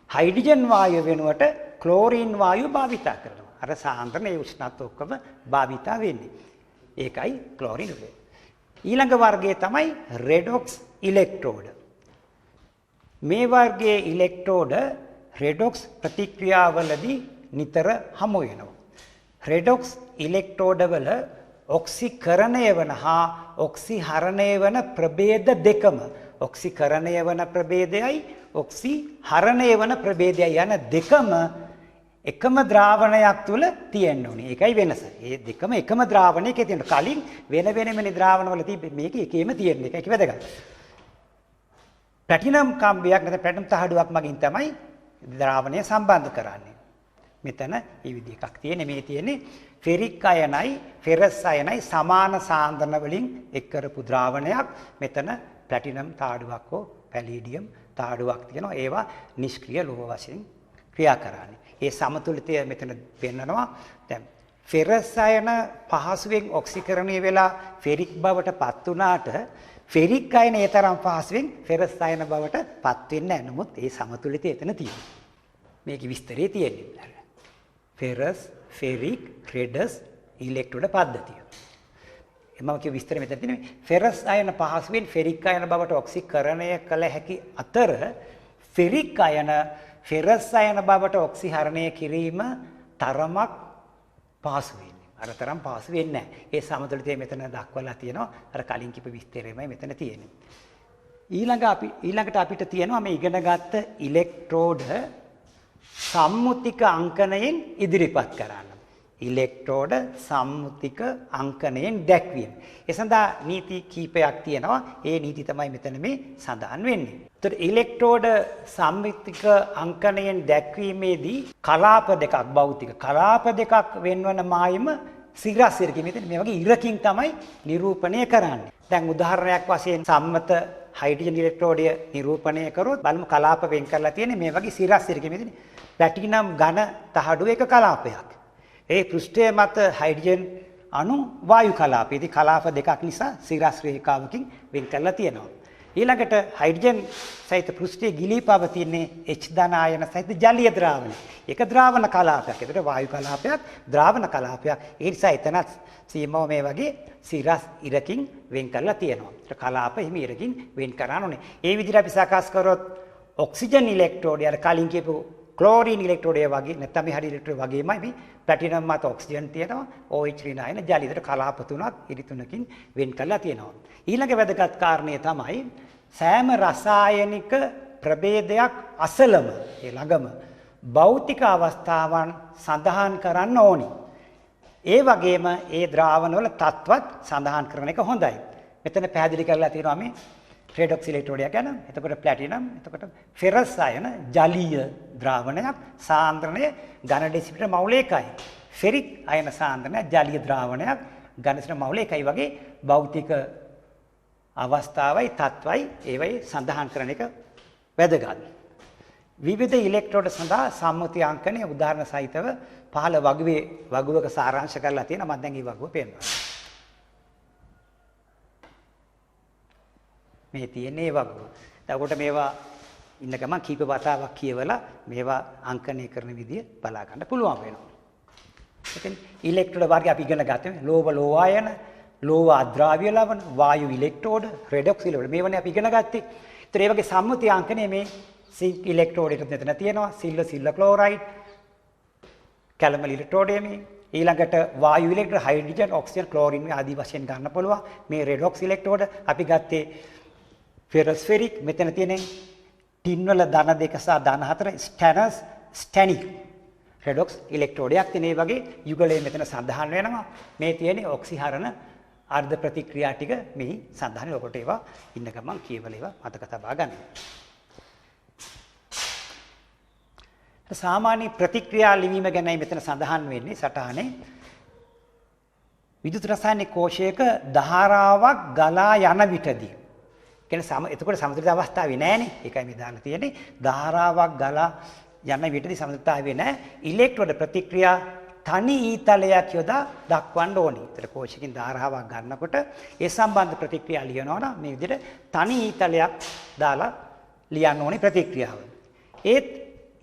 හයිඩ්‍රජන් වායුව වෙනුවට ක්ලෝරින් වායුව භාවිතා කරනවා. අර සාන්ද්‍රණ ඒ උෂ්ණත්ව ඔක්කොම භාවිතා වෙන්නේ. ඒකයි ක්ලෝරින් උලේ. ඊළඟ වර්ගය තමයි රෙඩොක්ස් ඉලෙක්ට්‍රෝඩ. මේ වර්ගයේ ඉලෙක්ට්‍රෝඩ රෙඩොක්ස් ප්‍රතික්‍රියාවලදී නිතර හමු වෙනවා. රෙඩොක්ස් ඉලෙක්ට්‍රෝඩ වල ඔක්සිකරණය වන හා ඔක්සිහරණය වන ප්‍රභේද දෙකම ඔක්සිකරණය වන ප්‍රභේදයයි ඔක්සිහරණය වන ප්‍රභේදයයි යන දෙකම එකම ද්‍රාවණයක් තුල තියෙන්න ඕනේ. ඒකයි වෙනස. මේ දෙකම එකම ද්‍රාවණයක තියෙනවා. කලින් වෙන වෙනම ද්‍රාවණවල මේක එකේම තියෙන එක. ඒක වැදගත්. ප්ලැටිනම් කම්බියක් නැත්නම් ප්ලැටිනම් තහඩුවක් මගින් තමයි ද්‍රාවණය සම්බන්ධ කරන්නේ. මෙතන මේ විදිහ එකක් තියෙන්නේ. මේ තියෙන්නේ ෆෙරික් අයනයි ෆෙරස් අයනයි සමාන සාන්ද්‍රණ වලින් එක් කරපු ද්‍රාවණයක්. මෙතන ප්ලැටිනම් තහඩුවක් හෝ පැලීඩියම් තහඩුවක් තියෙනවා. ඒවා නිෂ්ක්‍රීය ලෝහ වශයෙන් ක්‍රියා කරන්නේ. ඒ සමතුලිතය මෙතන පෙන්නනවා. දැන් ෆෙරස් අයන පහසුවෙන් ඔක්සිකරණය වෙලා ෆෙරික් බවට පත් වුණාට ෆෙරික් අයන ඒ තරම් පහසුවෙන් ෆෙරස් අයන බවට පත් වෙන්නේ නැහැ. නමුත් ඒ සමතුලිතය එතන තියෙනවා. මේකේ විස්තරය තියෙන්නේ. ෆෙරස්, ෆෙරික්, රෙඩස් ඉලෙක්ට්‍රෝඩ පද්ධතිය. මම කිය විස්තර මෙතන තියෙන්නේ. ෆෙරස් අයන පහසුවෙන් ෆෙරික් අයන බවට ඔක්සිකරණය කළ හැකි අතර ෆෙරික් අයන ෆෙරස් අයන බවට ඔක්සිහරණය කිරීම තරමක් පහසු වෙන්නේ. අර තරම් පහසු වෙන්නේ නැහැ. ඒ සමතුලිතය මෙතන දක්වලා තියෙනවා. අර කලින් කිව්ව විස්තරයමයි මෙතන තියෙන්නේ. ඊළඟට අපිට තියෙනවා මේ ඉගෙනගත්ත ඉලෙක්ට්‍රෝඩ සම්මුතික අංකණයෙන් ඉදිරිපත් කරන්න. ඉලෙක්ට්‍රෝඩ සම්මුතික අංකණයෙන් දැක්වීම. ඒ සඳහා නීති කීපයක් තියෙනවා. ඒ නීති තමයි මෙතන මේ සඳහන් වෙන්නේ. ඒතර ඉලෙක්ට්‍රෝඩ සම්මුතික අංකණයෙන් දැක්වීමේදී කලාප දෙකක් භෞතික කලාප දෙකක් වෙන්වන මායිම සිරස් ඉරකින් මෙතන මේ වගේ ඉරකින් තමයි නිරූපණය කරන්නේ. දැන් උදාහරණයක් වශයෙන් සම්මත හයිඩ්‍රජන් ඉලෙක්ට්‍රෝඩය නිරූපණය කරොත් බලමු කලාප වෙන් කරලා තියෙන්නේ මේ වගේ සිරස් ඉරකින් මෙතන ප්ලැටිනම් ඝන තහඩුව එක කලාපයක්. ඒ පෘෂ්ඨය මත හයිඩ්‍රජන් අණු වායු කලාපය. ඉතින් කලාප දෙකක් නිසා සිරස් රේඛාවකින් වෙන් කරලා තියෙනවා. ඊළඟට හයිඩ්‍රජන් සහිත පෘෂ්ඨයේ ගිලී පවතින්නේ H ධන ආයන සහිත ජලීය ද්‍රාවණය. ඒක ද්‍රාවණ කලාපයක්. ඒකට වායු කලාපයක්, ද්‍රාවණ කලාපයක්. ඒ නිසා එතනත් සීමාව මේ වගේ සිරස් ඉරකින් වෙන් කරලා තියෙනවා. ඒක කලාප හිමි ඉරකින් වෙන් කරන්න ඕනේ. ඒ විදිහට අපි සකස් කරොත් ඔක්සිජන් ඉලෙක්ට්‍රෝඩය අර කලින් කියපු ක්ලෝරින් ඉලෙක්ට්‍රෝඩය වගේ නැත්නම් මේ හරි ඉලෙක්ට්‍රෝඩය වගේමයි මේ ප්ලැටිනම් මත ඔක්සිජන් තියෙනවා. OH ඍණායන ජලය. ඒකට කලාප තුනක් ඉරි තුනකින් වෙන් කරලා තියෙනවා. ඊළඟ වැදගත් කාරණය තමයි සෑම රසායනික ප්‍රභේදයක් අසලම ඒ ළඟම භෞතික අවස්ථාවන් සඳහන් කරන්න ඕනි. ඒ වගේම ඒ ද්‍රාවණවල තත්වත් සඳහන් කරන එක හොඳයි. මෙතන පැහැදිලි කරලා තියෙනවා මේ රෙඩොක්ස් ඉලෙක්ට්‍රෝඩය ගැන. එතකොට ප්ලැටිනම්, එතකොට ෆෙරස් අයන ජලීය ද්‍රාවණයක් සාන්ද්‍රණය ඝන ඩෙසිමීටර මවුල 1යි. ෆෙරික් අයන සාන්ද්‍රණය ජලීය ද්‍රාවණයක් ඝන ඩෙසිමීටර මවුල 1යි වගේ භෞතික අවස්ථාවයි තත්වයි ඒවයි සඳහන් කරන එක වැදගත්. විවිධ ඉලෙක්ට්‍රෝඩ සඳහා සම්මුති අංකණය උදාහරණ සහිතව පහළ වගුවක සාරාංශ කරලා තියෙනවා. මම දැන් මේ වගුව පෙන්නනවා. මේ තියෙන්නේ වගුව. එතකොට මේවා ඉන්න ගමන් කීප වතාවක් කියවලා මේවා අංකණය කරන විදිය බලා ගන්න පුළුවන් වෙනවා. ඉතින් ඉලෙක්ට්‍රෝඩ වර්ගය අපි ඉගෙන ගත්තා. ලෝහ ලෝහායන, ලෝහ අද්‍රාව්‍ය ලවණ, වායු ඉලෙක්ට්‍රෝඩ, රෙඩොක්ස් ඉලෙක්ට්‍රෝඩ මේවනේ අපි ඉගෙන ගත්තේ. ඒතර මේ වගේ සම්මුති අංකණය මේ සිංක් ඉලෙක්ට්‍රෝඩයට මෙතන තියෙනවා. සිල්වර් ක්ලෝරයිඩ්, කැලමල් ඉලෙක්ට්‍රෝඩය මේ. ඊළඟට වායු ඉලෙක්ට්‍රෝඩ, හයිඩ්‍රජන්, ඔක්සිජන්, ක්ලෝරින් ආදී වශයෙන් ගන්න පුළුවන්. මේ රෙඩොක්ස් ඉලෙක්ට්‍රෝඩ අපි ගත්තේ ෆෙරස් ෆෙරික්. මෙතන තියෙන ටින් වල ධන 2 සහ ධන 4 ස්ටැනස් ස්ටැනික් රෙඩොක්ස් ඉලෙක්ට්‍රෝඩයක් තියෙන. මේ වගේ යුගලයේ මෙතන සඳහන් වෙනවා. මේ තියෙන්නේ ඔක්සිහරණ අර්ධ ප්‍රතික්‍රියා ටික මෙහි සඳහන්. ඔකට ඒවා ඉන්න ගමන් කියවල ඒවා මතක තබා ගන්න. සාමාන්‍ය ප්‍රතික්‍රියා ලිවීම ගැනයි මෙතන සඳහන් වෙන්නේ සටහනේ. විද්‍යුත් රසායනික කෝෂයක ධාරාවක් ගලා යන විටදී කියන්නේ එතකොට සමතුලිත අවස්ථාවේ නෑනේ. ඒකයි මේ දාලා තියෙන්නේ. ධාරාවක් ගලා යන විටදී සමතුලිතතාවය නෑ. ඉලෙක්ට්‍රෝඩ ප්‍රතික්‍රියා තනි ඊතලයක් යොදා දක්වන්න ඕනේ. ඒතර කෝෂකින් ධාරාවක් ගන්නකොට ඒ සම්බන්ධ ප්‍රතික්‍රියා ලියනවා නම් මේ විදිහට තනි ඊතලයක් දාලා ලියන්න ඕනේ ප්‍රතික්‍රියාව. ඒත්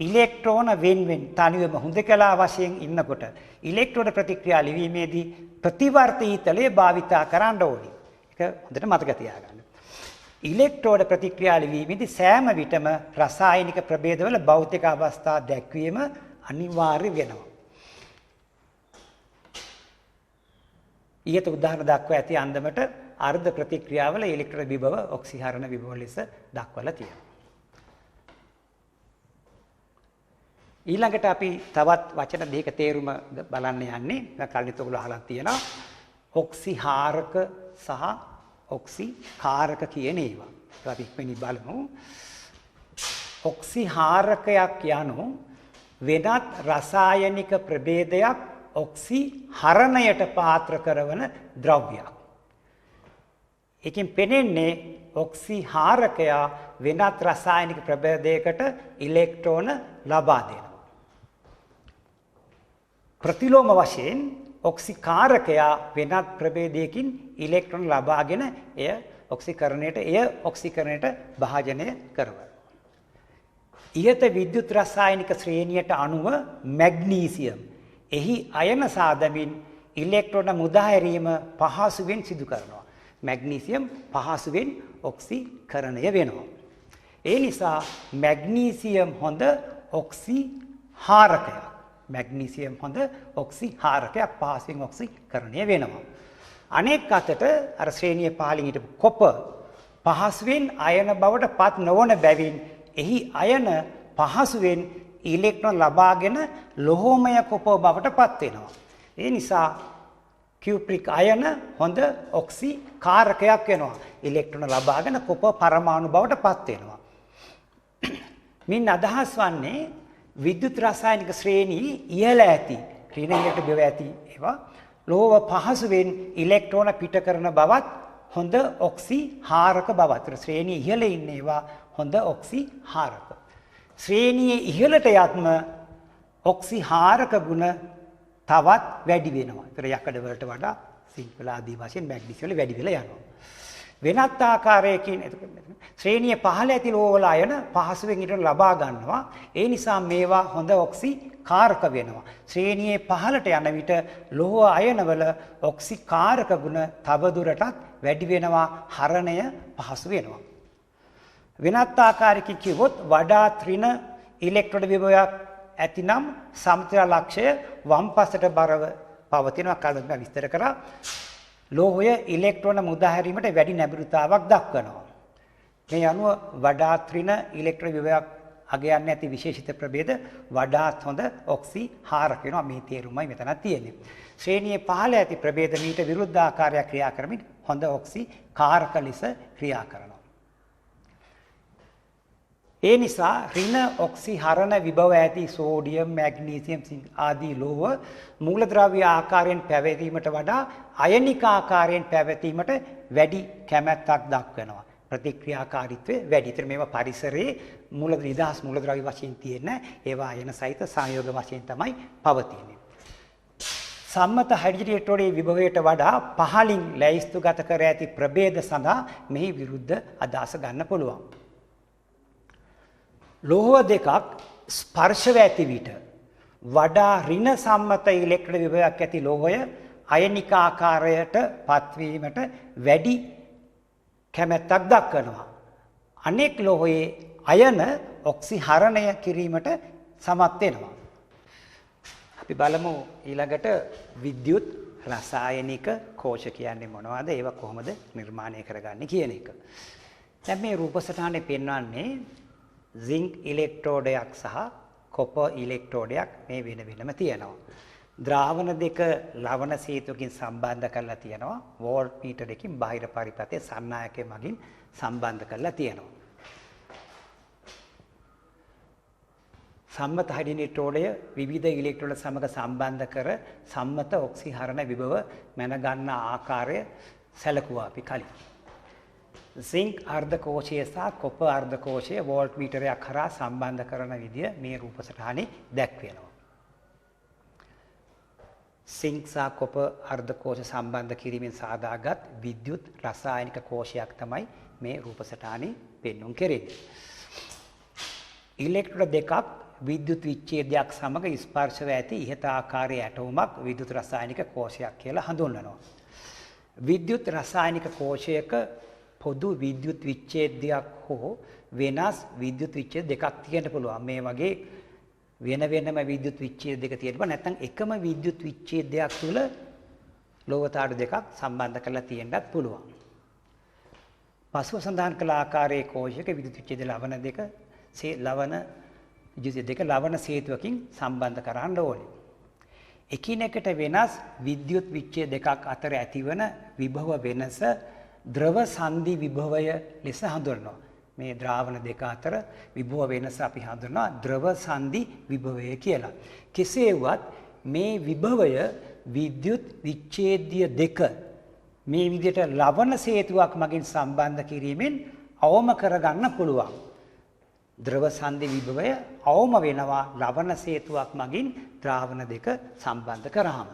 ඉලෙක්ට්‍රෝන වෙන්වෙන් තනිවම හුදකලා වශයෙන් ඉන්නකොට ඉලෙක්ට්‍රෝන ප්‍රතික්‍රියා ලිවීමේදී ප්‍රතිවර්ත ඊතලයේ භාවිතා කරන්න ඕනේ. ඒක හොඳට මතක තියාගන්න. ඉලෙක්ට්‍රෝන ප්‍රතික්‍රියා ලිවීමේදී සෑම විටම රසායනික ප්‍රභේදවල භෞතික අවස්ථා දැක්වීම අනිවාර්ය වෙනවා. ඊට උදාහරණ දක්වා ඇති අන්දමට අර්ධ ප්‍රතික්‍රියාවල ඉලෙක්ට්‍රෝන විභව ඔක්සිහරණ විභව ලෙස දක්වලා තියෙනවා. ඊළඟට අපි තවත් වචන දෙක තේරුම බලන්න යන්නේ. කලින් ඔයගොල්ලෝ අහලා තියෙනවා ඔක්සිහාරක සහ ඔක්සිකාරක කියන ඒවා. ඒක අපි ඉක්මනින් බලමු. ඔක්සිහාරකයක් යනු වෙනත් රසායනික ප්‍රභේදයක් ඔක්සිහරණයට පාත්‍ර කරන ද්‍රව්‍යයක්. ඒකෙන් පෙනෙන්නේ ඔක්සිහාරකයා වෙනත් රසායනික ප්‍රභේදයකට ඉලෙක්ට්‍රෝන ලබා දෙනවා. ප්‍රතිලෝම වශයෙන් ඔක්සිකාරකයා වෙනත් ප්‍රභේදයකින් ඉලෙක්ට්‍රෝන ලබාගෙන එය ඔක්සිකරණයට භාජනය කරනවා. ඉහත විද්‍යුත් රසායනික ශ්‍රේණියට අනුව මැග්නීසියම් එහි අයන සාදමින් ඉලෙක්ට්‍රෝන මුදා හැරීම පහසුවෙන් සිදු කරනවා. මැග්නීසියම් පහසුවෙන් ඔක්සිකරණය වෙනවා. ඒ නිසා මැග්නීසියම් හොඳ ඔක්සිහාරකයක්. මැග්නීසියම් හොඳ ඔක්සිහාරකයක් පහසුවෙන් ඔක්සිකරණය වෙනවා. අනෙක් අතට අර ශ්‍රේණිය පහලින් හිටපු කොපර් පහසුවෙන් අයන බවට පත් නොවන බැවින් එහි අයන පහසුවෙන් ඉලෙක්ට්‍රෝන ලබාගෙන ලෝහමය කොපර් බවට පත් වෙනවා. ඒ නිසා කියුප්‍රික් අයන හොඳ ඔක්සිකාරකයක් වෙනවා. ඉලෙක්ට්‍රෝන ලබාගෙන කොපර් පරමාණු බවට පත් වෙනවා. මින් අදහස් වන්නේ විද්‍යුත් රසායනික ශ්‍රේණී ඉහළ ඇති ඍණ ඉලෙක්ට්‍රෝන බව ඇති ඒවා ලෝහ පහසුවෙන් ඉලෙක්ට්‍රෝන පිට කරන බවත් හොඳ ඔක්සිහාරක බවත්. ශ්‍රේණිය ඉහළ ඉන්න ඒවා හොඳ ඔක්සිහාරක. ශ්‍රේණියේ ඉහළට යත්ම ඔක්සිහාරක ගුණ තවත් වැඩි වෙනවා. ඒතර යකඩ වලට වඩා සිංක් වල ආදී වශයෙන් මැග්නීසියම් වල වැඩි වෙලා යනවා. වෙනත් ආකාරයකින් ශ්‍රේණිය පහළ ඇති ලෝහ වල අයන පහසුවෙන් ඊට ලබා ගන්නවා. ඒ නිසා මේවා හොඳ ඔක්සිකාරක වෙනවා. ශ්‍රේණියේ පහළට යන විට ලෝහ අයනවල ඔක්සිකාරක ගුණ තවදුරටත් වැඩි වෙනවා. හරණය පහසු වෙනවා. වෙනත් ආකාරයකින් කිව්වොත් වඩා ඍණ ඉලෙක්ට්‍රෝන විභවයක් ඇතිනම් සමතුලිත ලක්ෂය වම් පසට බරව පවතිනවා. කලින් මම විස්තර කරා. ලෝහය ඉලෙක්ට්‍රෝන මුදා හැරීමට වැඩි නැඹුරුතාවක් දක්වනවා. මේ අනුව වඩාත් ඍණ ඉලෙක්ට්‍රෝන විභවයක් අගයන්නේ නැති විශේෂිත ප්‍රභේද වඩාත් හොඳ ඔක්සිහාරක වෙනවා. මේ තේරුමයි මෙතන තියෙන්නේ. ශ්‍රේණියේ පහළ ඇති ප්‍රභේද මීට විරුද්ධ ආකාරයක් ක්‍රියා කරමින් හොඳ ඔක්සිකාරක ලෙස ක්‍රියා කරනවා. ඒ නිසා ඍණ ඔක්සිහරණ විභව ඇති සෝඩියම්, මැග්නීසියම් ආදී ලෝහ මූලද්‍රව්‍ය ආකාරයෙන් පැවැතීමට වඩා අයනික ආකාරයෙන් පැවැතීමට වැඩි කැමැත්තක් දක්වනවා. ප්‍රතික්‍රියාකාරීත්වය වැඩි. ඒතර මේවා පරිසරයේ නිදහස් මූලද්‍රව්‍ය වශයෙන් තියෙන ඒවා අයන සහිත සංයෝග වශයෙන් තමයි පවතින්නේ. සම්මත හයිඩ්‍රජන් විභවයට වඩා පහළින් ලැයිස්තුගත කර ඇති ප්‍රභේද සඳහා මෙහි විරුද්ධ අදහස ගන්න පුළුවන්. ලෝහ දෙකක් ස්පර්ශව ඇති විට වඩා ඍණ සම්මත ඉලෙක්ට්‍රෝන විභවයක් ඇති ලෝහය අයනික ආකාරයට පත්වීමට වැඩි කැමැත්තක් දක්වනවා. අනෙක් ලෝහයේ අයන ඔක්සිහරණය කිරීමට සමත් වෙනවා. අපි බලමු ඊළඟට විද්‍යුත් රසායනික කෝෂ කියන්නේ මොනවද? ඒවා කොහොමද නිර්මාණය කරගන්නේ කියන එක. දැන් මේ රූපසටහනේ පෙන්වන්නේ සිංක් ඉලෙක්ට්‍රෝඩයක් සහ කොපර් ඉලෙක්ට්‍රෝඩයක් මේ වෙන වෙනම තියෙනවා. ද්‍රාවණ දෙක ලවණ සේතුවකින් සම්බන්ධ කරලා තියෙනවා. වෝල්ට් මීටරයකින් බාහිර පරිපථයේ සන්නායකය මගින් සම්බන්ධ කරලා තියෙනවා. සම්මත හයිඩ්‍රෝඩය විවිධ ඉලෙක්ට්‍රෝන සමග සම්බන්ධ කර සම්මත ඔක්සිහරණ විභව මැන ගන්න ආකාරය සැලකුවා අපි කලින්. සිංක් අර්ධකෝෂය සහ කොපර් අර්ධකෝෂය වෝල්ට් මීටරයක් කරා සම්බන්ධ කරන විදිය මේ රූප සටහනේ දැක්වෙනවා. සිංක් සහ කොපර් අර්ධකෝෂ සම්බන්ධ කිරීමෙන් සාදාගත් විද්‍යුත් රසායනික කෝෂයක් තමයි මේ රූප සටහනේ පෙන්වුම් කෙරෙන්නේ. ඉලෙක්ට්‍රෝන දෙකක් විද්‍යුත් විච්ඡේදයක් සමග ස්පර්ශව ඇති ඉහත ආකාරයේ ඇටෝමක් විද්‍යුත් රසායනික කෝෂයක් කියලා හඳුන්වනවා. විද්‍යුත් රසායනික කෝෂයක පොදු විද්‍යුත් විච්ඡේදයක් හෝ වෙනස් විද්‍යුත් විච්ඡේද දෙකක් තියෙන්න පුළුවන්. මේ වගේ වෙන වෙනම විද්‍යුත් විච්ඡේද දෙක තියෙනවා. නැත්නම් එකම විද්‍යුත් විච්ඡේදයක් තුළ ලෝහතාඩු දෙකක් සම්බන්ධ කරලා තියෙන්නත් පුළුවන්. පසුව සඳහන් කළ ආකාරයේ කෝෂයක විද්‍යුත් විච්ඡේද ලවණ ලවණ සේතුවකින් සම්බන්ධ කරන්න ඕනේ. එකිනෙකට වෙනස් විද්‍යුත් විච්ඡේද දෙකක් අතර ඇතිවන විභව වෙනස ද්‍රව සංදි විභවය ලෙස හඳුන්වනවා. මේ ද්‍රාවණ දෙක අතර විභව වෙනස අපි හඳුන්වනවා ද්‍රව සංදි විභවය කියලා. කෙසේ වුවත් මේ විභවය විද්‍යුත් විච්ඡේදය දෙක මේ විදිහට ලවණ සේතුවක් මගින් සම්බන්ධ කිරීමෙන් අවම කරගන්න පුළුවන්. ද්‍රව සංදි විභවය අවම වෙනවා ලවණ සේතුවක් මගින් ද්‍රාවණ දෙක සම්බන්ධ කරාම.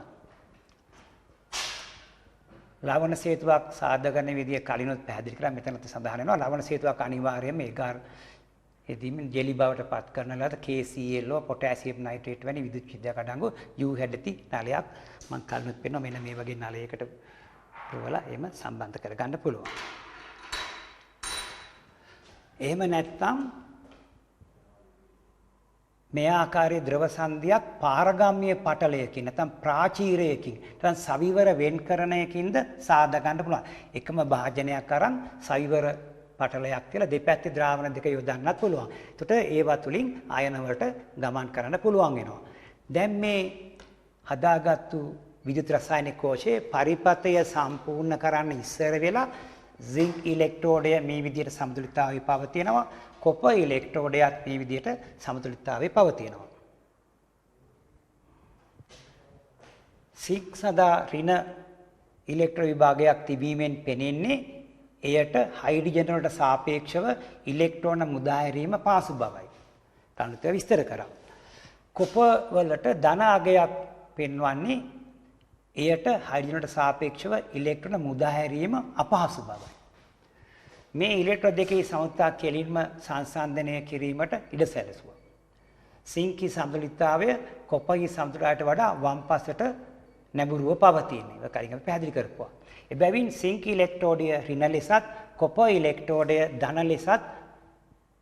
ලවණ සේතුවක් සාධගන විදිය කලිනුත් පැහැදිලි කරා. මෙතනත් සඳහන් වෙනවා ලවණ සේතුවක් අනිවාර්යයෙන්ම ඒකාර එදීම ජෙලි බවට පත් කරන ලද KCl පොටෑසියම් නයිට්‍රේට් වැනි විද්‍යුත් විච්ඡේදයක් අඩංගු U හැඩති නලයක් මම කලිනුත් පෙන්වනවා. මෙන්න මේ වගේ නලයකට පුරවලා එහෙම සම්බන්ධ කරගන්න පුළුවන්. එහෙම නැත්නම් මේ ආකාරයේ ද්‍රව සංදියක් පාරගම්‍ය පටලයකින් නැත්නම් ප්‍රාචීරයකින් නැත්නම් සවිවර වෙන්කරණයකින්ද සාදා ගන්න පුළුවන්. එකම භාජනයක් අරන් සවිවර පටලයක් කියලා දෙපැත්තේ ද්‍රාවණ දෙක යොදන්නත් පුළුවන්. එතකොට ඒවා තුලින් ආයන වලට ගමන් කරන්න පුළුවන් වෙනවා. දැන් මේ හදාගත්තු විද්‍යුත් රසායනික කෝෂයේ පරිපථය සම්පූර්ණ කරන්න ඉස්සර වෙලා සිංක් ඉලෙක්ට්‍රෝඩය මේ විදිහට සමතුලිතතාවයේ පවතිනවා. කොපර් ඉලෙක්ට්‍රෝඩයත් මේ විදිහට සමතුලිතතාවයේ පවතිනවා. සිංක් සදා ඍණ ඉලෙක්ට්‍රෝන විභාගයක් තිබීමෙන් පෙනෙන්නේ එයට හයිඩ්‍රජන් වලට සාපේක්ෂව ඉලෙක්ට්‍රෝන මුදා හැරීම පහසු බවයි. කලින් විස්තර කරා. කොපර් වලට ධන අගයක් පෙන්වන්නේ එයට හයිඩ්‍රජන් වලට සාපේක්ෂව ඉලෙක්ට්‍රෝන මුදා හැරීම අපහසු බවයි. මේ ඉලෙක්ට්‍රෝන දෙකේ සමතුලිතතාව කෙලින්ම සංසන්දනය කිරීමට ඉඩ සැලසුවා. සිංකී සමතුලිතතාවය කොපර්ගේ සමතුලිතතාවයට වඩා වම් පසට නැඹුරුව පවතින්නේ. ඒක කලින් අපි පැහැදිලි කරපුවා. එබැවින් සිංක් ඉලෙක්ට්‍රෝඩය ඍණ ලෙසත් කොපර් ඉලෙක්ට්‍රෝඩය ධන ලෙසත්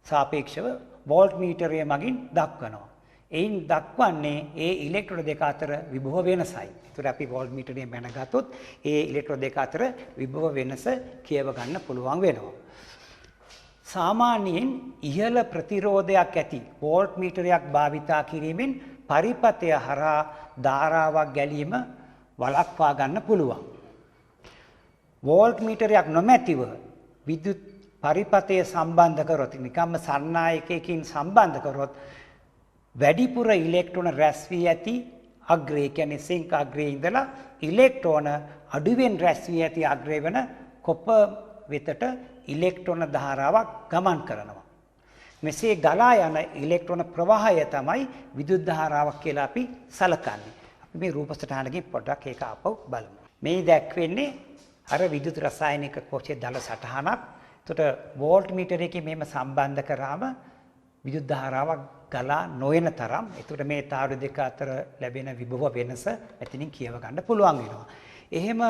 සාපේක්ෂව වෝල්ට් මීටරය මගින් දක්වනවා. එයින් දක්වන්නේ ඒ ඉලෙක්ට්‍රෝන දෙක අතර විභව වෙනසයි. ඒතර අපි වෝල්ට් මීටරයෙන් මැනගත්තොත් ඒ ඉලෙක්ට්‍රෝන දෙක අතර විභව වෙනස කියව ගන්න පුළුවන් වෙනවා. සාමාන්‍යයෙන් ඉහළ ප්‍රතිරෝධයක් ඇති වෝල්ට් මීටරයක් භාවිතා කිරීමෙන් පරිපථය හරහා ධාරාවක් ගැලීම වළක්වා ගන්න පුළුවන්. වෝල්ට් මීටරයක් නොමැතිව විද්‍යුත් පරිපථය සම්බන්ධ කරොත් නිකම්ම සන්නායකයකින් සම්බන්ධ කරොත් වැඩිපුර ඉලෙක්ට්‍රෝන රැස් වී ඇති අග්‍රය කියන්නේ සිංක් අග්‍රයේ ඉඳලා ඉලෙක්ට්‍රෝන අඩුවෙන් රැස් වී ඇති අග්‍රය වෙන කොපර් වෙතට ඉලෙක්ට්‍රෝන ධාරාවක් ගමන් කරනවා. මෙසේ ගලා යන ඉලෙක්ට්‍රෝන ප්‍රවාහය තමයි විද්‍යුත් ධාරාවක් කියලා අපි සලකන්නේ. අපි මේ රූප සටහනකින් පොඩ්ඩක් ඒක ආපහු බලමු. මේ දැක්වෙන්නේ අර විද්‍යුත් රසායනික කෝෂයේ දල සටහනක්. එතකොට වෝල්ට් මීටරයකින් මෙහෙම සම්බන්ධ කරාම විද්‍යුත් ධාරාවක් ගලා නොයන තරම්. එතකොට මේ තාරු දෙක අතර ලැබෙන විභව වෙනස එතනින් කියව ගන්න පුළුවන් වෙනවා. එහෙම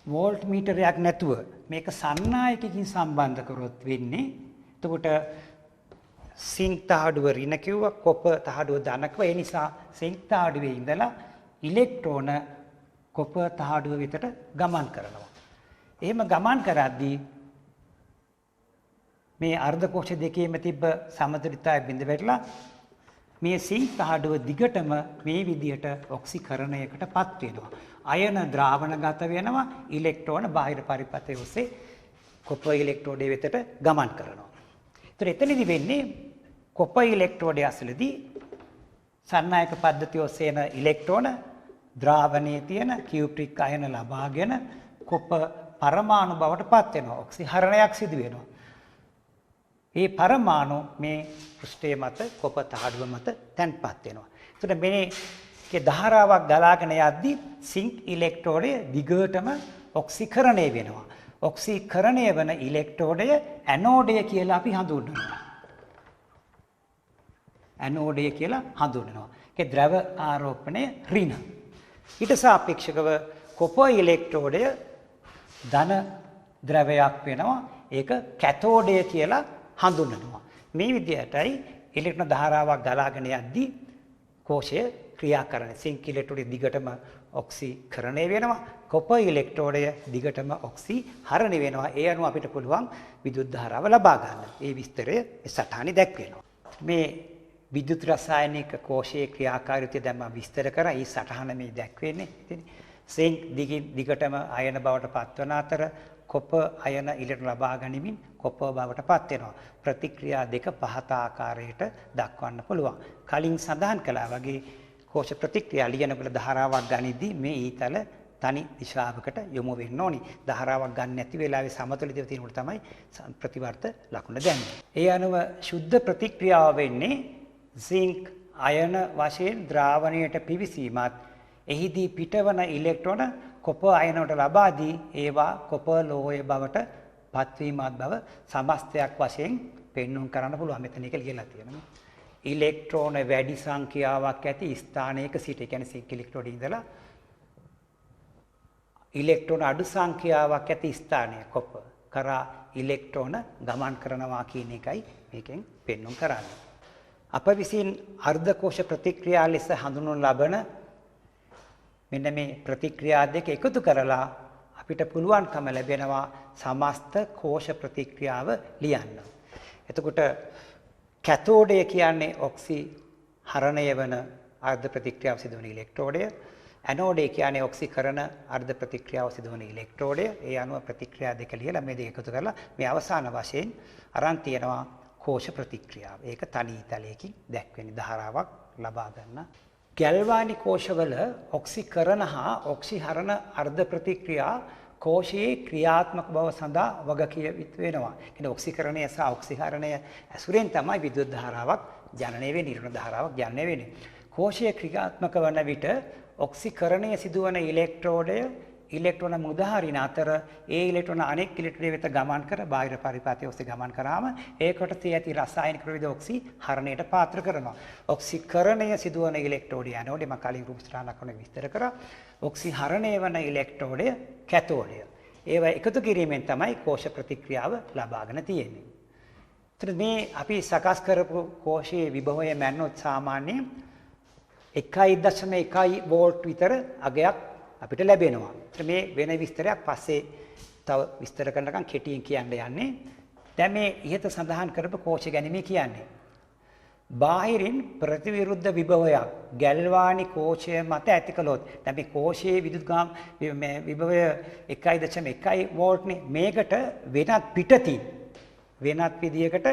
වෝල්ට් මීටරයක් නැතුව මේක සන්නායකකින් සම්බන්ධ කරොත් වෙන්නේ එතකොට සිංක් තහඩුව ඍණ කිව්වා කොපර් තහඩුව ධන කිව්වා. ඒ නිසා සිංක් තහඩුවේ ඉඳලා ඉලෙක්ට්‍රෝන කොපර් තහඩුව වෙතට ගමන් කරනවා. එහෙම ගමන් කරද්දී මේ අර්ධ කෝෂ දෙකේම තිබ්බ සමතුලිතතාවය බිඳ වැටලා මේ සිංක් තහඩුව දිගටම මේ විදිහට ඔක්සිකරණයකටපත් වෙනවා. අයන ද්‍රාවණගත වෙනවා. ඉලෙක්ට්‍රෝන බාහිර පරිපථය ඔස්සේ කොපර් ඉලෙක්ට්‍රෝඩය වෙතට ගමන් කරනවා. ඒතර එතනදි වෙන්නේ කොපර් ඉලෙක්ට්‍රෝඩය ඇතුළේදී සන්නායක පද්ධතිය ඔස්සේ එන ඉලෙක්ට්‍රෝන ද්‍රාවණයේ තියෙන කියුප්‍රික් අයන ලබාගෙන කොපර් පරමාණු බවට පත් වෙනවා. ඔක්සිහරණයක් සිදු වෙනවා. මේ පරමාණු මේ පෘෂ්ඨය මත කොප තහඩුව මත තැන්පත් වෙනවා. එතකොට මේකේ ධාරාවක් ගලාගෙන යද්දී සිංක් ඉලෙක්ට්‍රෝඩය දිගටම ඔක්සිකරණය වෙනවා. ඔක්සිකරණය වන ඉලෙක්ට්‍රෝඩය ඇනෝඩය කියලා අපි හඳුන්වනවා. ඇනෝඩය කියලා හඳුන්වනවා. ඒකේ ද්‍රව ආරෝපණය ඍණ. ඊට සාපේක්ෂව කොපර් ඉලෙක්ට්‍රෝඩය ධන ද්‍රවයක් වෙනවා. ඒක කැතෝඩය කියලා හඳුන්වනවා. මේ විදිහටයි ඉලෙක්ට්‍රෝන ධාරාවක් ගලාගෙන යද්දී කෝෂය ක්‍රියාකරන සිංක් ඉලෙක්ට්‍රෝඩය දිගටම ඔක්සිකරණය වෙනවා. කොපර් ඉලෙක්ට්‍රෝඩය දිගටම ඔක්සිහරණය වෙනවා. ඒ අනුව අපිට පුළුවන් විදුලි ධාරාව ලබා ගන්න. ඒ විස්තරය මේ සටහනේ දැක්වෙනවා. මේ විද්‍යුත් රසායනික කෝෂයේ ක්‍රියාකාරීත්වය දැන් මම විස්තර කරා. මේ සටහන මේ දැක්වෙන්නේ. ඉතින් සිංක් දිගටම අයන බවට පත්වන අතර කොපර් අයන ඉලෙක්ට්‍රෝන ලබා ගනිමින් කොපර් බවට පත් වෙනවා. ප්‍රතික්‍රියා දෙක පහත ආකාරයට දක්වන්න පුළුවන්. කලින් සඳහන් කළා වගේ කෝෂ ප්‍රතික්‍රියා ලියනකොට ධාරාවක් ගනිද්දී මේ ඊතල තනි දිශාවකට යොමු වෙන්න ඕනි. ධාරාවක් ගන්න නැති වෙලාවේ සමතුලිතව තියෙනකොට තමයි ප්‍රතිවර්ත ලකුණ දැනෙන්නේ. ඒ අනුව සුද්ධ ප්‍රතික්‍රියාව වෙන්නේ සිංක් අයන වශයෙන් ද්‍රාවණයට පිවිසීමත් එහිදී පිටවන ඉලෙක්ට්‍රෝන කොපර් අයනයට ලබා දී ඒවා කොපර් ලෝහය බවට පත්වීමත් බව සමස්තයක් වශයෙන් පෙන්වන්න කරන්න පුළුවන්. මෙතන එක ලියලා තියෙනවා. ඉලෙක්ට්‍රෝන වැඩි සංඛ්‍යාවක් ඇති ස්ථානයක සිට, ඒ කියන්නේ සිංක් ඉලෙක්ට්‍රෝඩේ ඉඳලා ඉලෙක්ට්‍රෝන අඩු සංඛ්‍යාවක් ඇති ස්ථානය කොපර් කරා ඉලෙක්ට්‍රෝන ගමන් කරනවා කියන එකයි මේකෙන් පෙන්වන්න කරන්නේ. අප විසින් අර්ධ කෝෂ ප්‍රතික්‍රියා ලෙස හඳුන්වනු ලබන මෙන්න මේ ප්‍රතික්‍රියා දෙක එකතු කරලා අපිට පුළුවන්කම ලැබෙනවා සමස්ත කෝෂ ප්‍රතික්‍රියාව ලියන්න. එතකොට කැතෝඩය කියන්නේ ඔක්සිහරණය වන අර්ධ ප්‍රතික්‍රියාව සිදුවන ඉලෙක්ට්‍රෝඩය. ඇනෝඩය කියන්නේ ඔක්සිකරණ අර්ධ ප්‍රතික්‍රියාව සිදුවන ඉලෙක්ට්‍රෝඩය. ඒ අනුව ප්‍රතික්‍රියා දෙක ලියලා මේ දෙක එකතු කරලා මේ අවසාන වශයෙන් අරන් තියෙනවා කෝෂ ප්‍රතික්‍රියාව. ඒක තනි ඊතලයකින් දැක්වෙන ධාරාවක් ලබා ගන්න. ගැල්වානි කෝෂවල ඔක්සිකරණ හා ඔක්සිහරණ අර්ධ ප්‍රතික්‍රියා කෝෂයේ ක්‍රියාත්මක බව සඳහා වගකිය යුතු වෙනවා. කියන්නේ ඔක්සිකරණය සහ ඔක්සිහරණය ඇසුරෙන් තමයි විද්‍යුත් ධාරාවක් ජනනය වෙන්නේ, ඉරණ ධාරාවක් ජනනය වෙන්නේ. කෝෂයේ ක්‍රියාත්මක වන විට ඔක්සිකරණය සිදුවන ඉලෙක්ට්‍රෝඩය ඉලෙක්ට්‍රෝන මුදාහරින අතර ඒ ඉලෙක්ට්‍රෝන අනෙක් ඉලෙක්ට්‍රෝඩය වෙත ගමන් කර බාහිර පරිපාතය ඔස්සේ ගමන් කරාම ඒ කොටසේ ඇති රසායනික ප්‍රවිධ ඔක්සිහරණයට පාත්‍ර කරනවා. ඔක්සිකරණය සිදුවන ඉලෙක්ට්‍රෝඩය ඇනෝඩය මම කලින් රූප සටහනක් වල විස්තර කරා. ඔක්සිහරණය වන ඉලෙක්ට්‍රෝඩය කැතෝඩය. ඒවා එකතු කිරීමෙන් තමයි කෝෂ ප්‍රතික්‍රියාව ලබාගෙන තියෙන්නේ. එතන මේ අපි සකස් කරපු කෝෂයේ විභවය මැන්නොත් සාමාන්‍යයෙන් 1.1 වෝල්ට් විතර අගයක් අපිට ලැබෙනවා. මේ වෙන විස්තරයක් පස්සේ තව විස්තර කරනකම් කෙටියෙන් කියන්න යන්නේ. දැන් මේ ඉහත සඳහන් කරපු කෝෂ ගැනීම කියන්නේ බාහිරින් ප්‍රතිවිරුද්ධ විභවයක් ගැල්වානි කෝෂය මත ඇති කළොත්, දැන් මේ කෝෂයේ විදුලි විභවය 1.1 වෝල්ට්නේ. මේකට වෙනත් පිටතින් වෙනත් විදියකට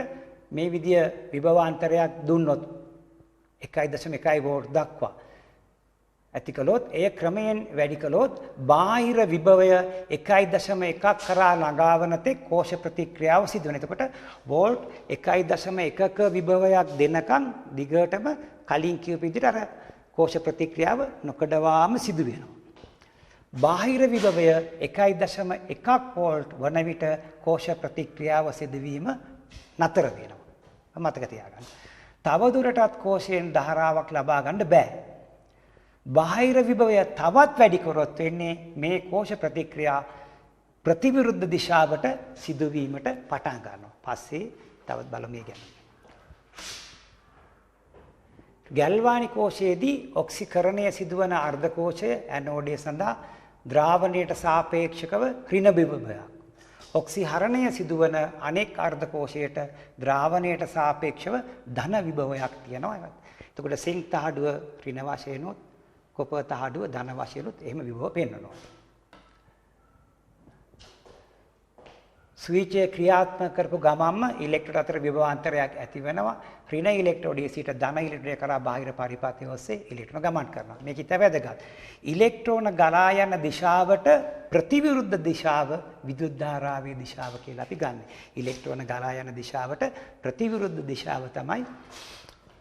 මේ විදිය විභවාන්තරයක් දුන්නොත් 1.1 වෝල්ට් දක්වා ඇති කළොත්, එය ක්‍රමයෙන් වැඩි කළොත් බාහිර විභවය 1.1 කරා ළඟාවන තෙක් කෝෂ ප්‍රතික්‍රියාව සිදු වෙනවා. එතකොට වෝල්ට් 1.1ක විභවයක් දෙනකන් දිගටම කලින් කියපු විදිහට අර කෝෂ ප්‍රතික්‍රියාව නොකඩවාම සිදු වෙනවා. බාහිර විභවය 1.1 වෝල්ට් වන විට කෝෂ ප්‍රතික්‍රියාව සිදුවීම නතර වෙනවා. මතක තියාගන්න. තවදුරටත් කෝෂයෙන් ධාරාවක් ලබා ගන්න බෑ. බාහිර විභවය තවත් වැඩි කරොත් වෙන්නේ මේ කෝෂ ප්‍රතික්‍රියා ප්‍රතිවිරුද්ධ දිශාවට සිදුවීමට පටන් ගන්නවා. පස්සේ තවත් බලමු මේ ගැන. ගැල්වානි කෝෂයේදී ඔක්සිකරණය සිදුවන අර්ධ කෝෂය ඇනෝඩය සඳහා ද්‍රාවණයට සාපේක්ෂව ඍණ විභවයක්. ඔක්සිහරණය සිදුවන අනෙක් අර්ධ කෝෂයට ද්‍රාවණයට සාපේක්ෂව ධන විභවයක් තියෙනවා. එතකොට සිංක් තහඩුව ඍණ වශයෙන් උත් කොපර් තහඩුව ධන වශයෙන් උත් එහෙම විභව පෙන්වනවා. ස්විචය ක්‍රියාත්මක කරපු ගමන්ම ඉලෙක්ට්‍රෝඩ අතර විභවාන්තරයක් ඇති වෙනවා. ඍණ ඉලෙක්ට්‍රෝඩයේ සිට ධන ඉලෙක්ට්‍රෝඩය කරා බාහිර පරිපාතය ඔස්සේ ඉලෙක්ට්‍රෝන ගමන් කරනවා. මේක ඉත වැදගත්. ඉලෙක්ට්‍රෝන ගලා යන දිශාවට ප්‍රතිවිරුද්ධ දිශාව විදුලි ධාරාවේ දිශාව කියලා අපි ගන්න. ඉලෙක්ට්‍රෝන ගලා යන දිශාවට ප්‍රතිවිරුද්ධ දිශාව තමයි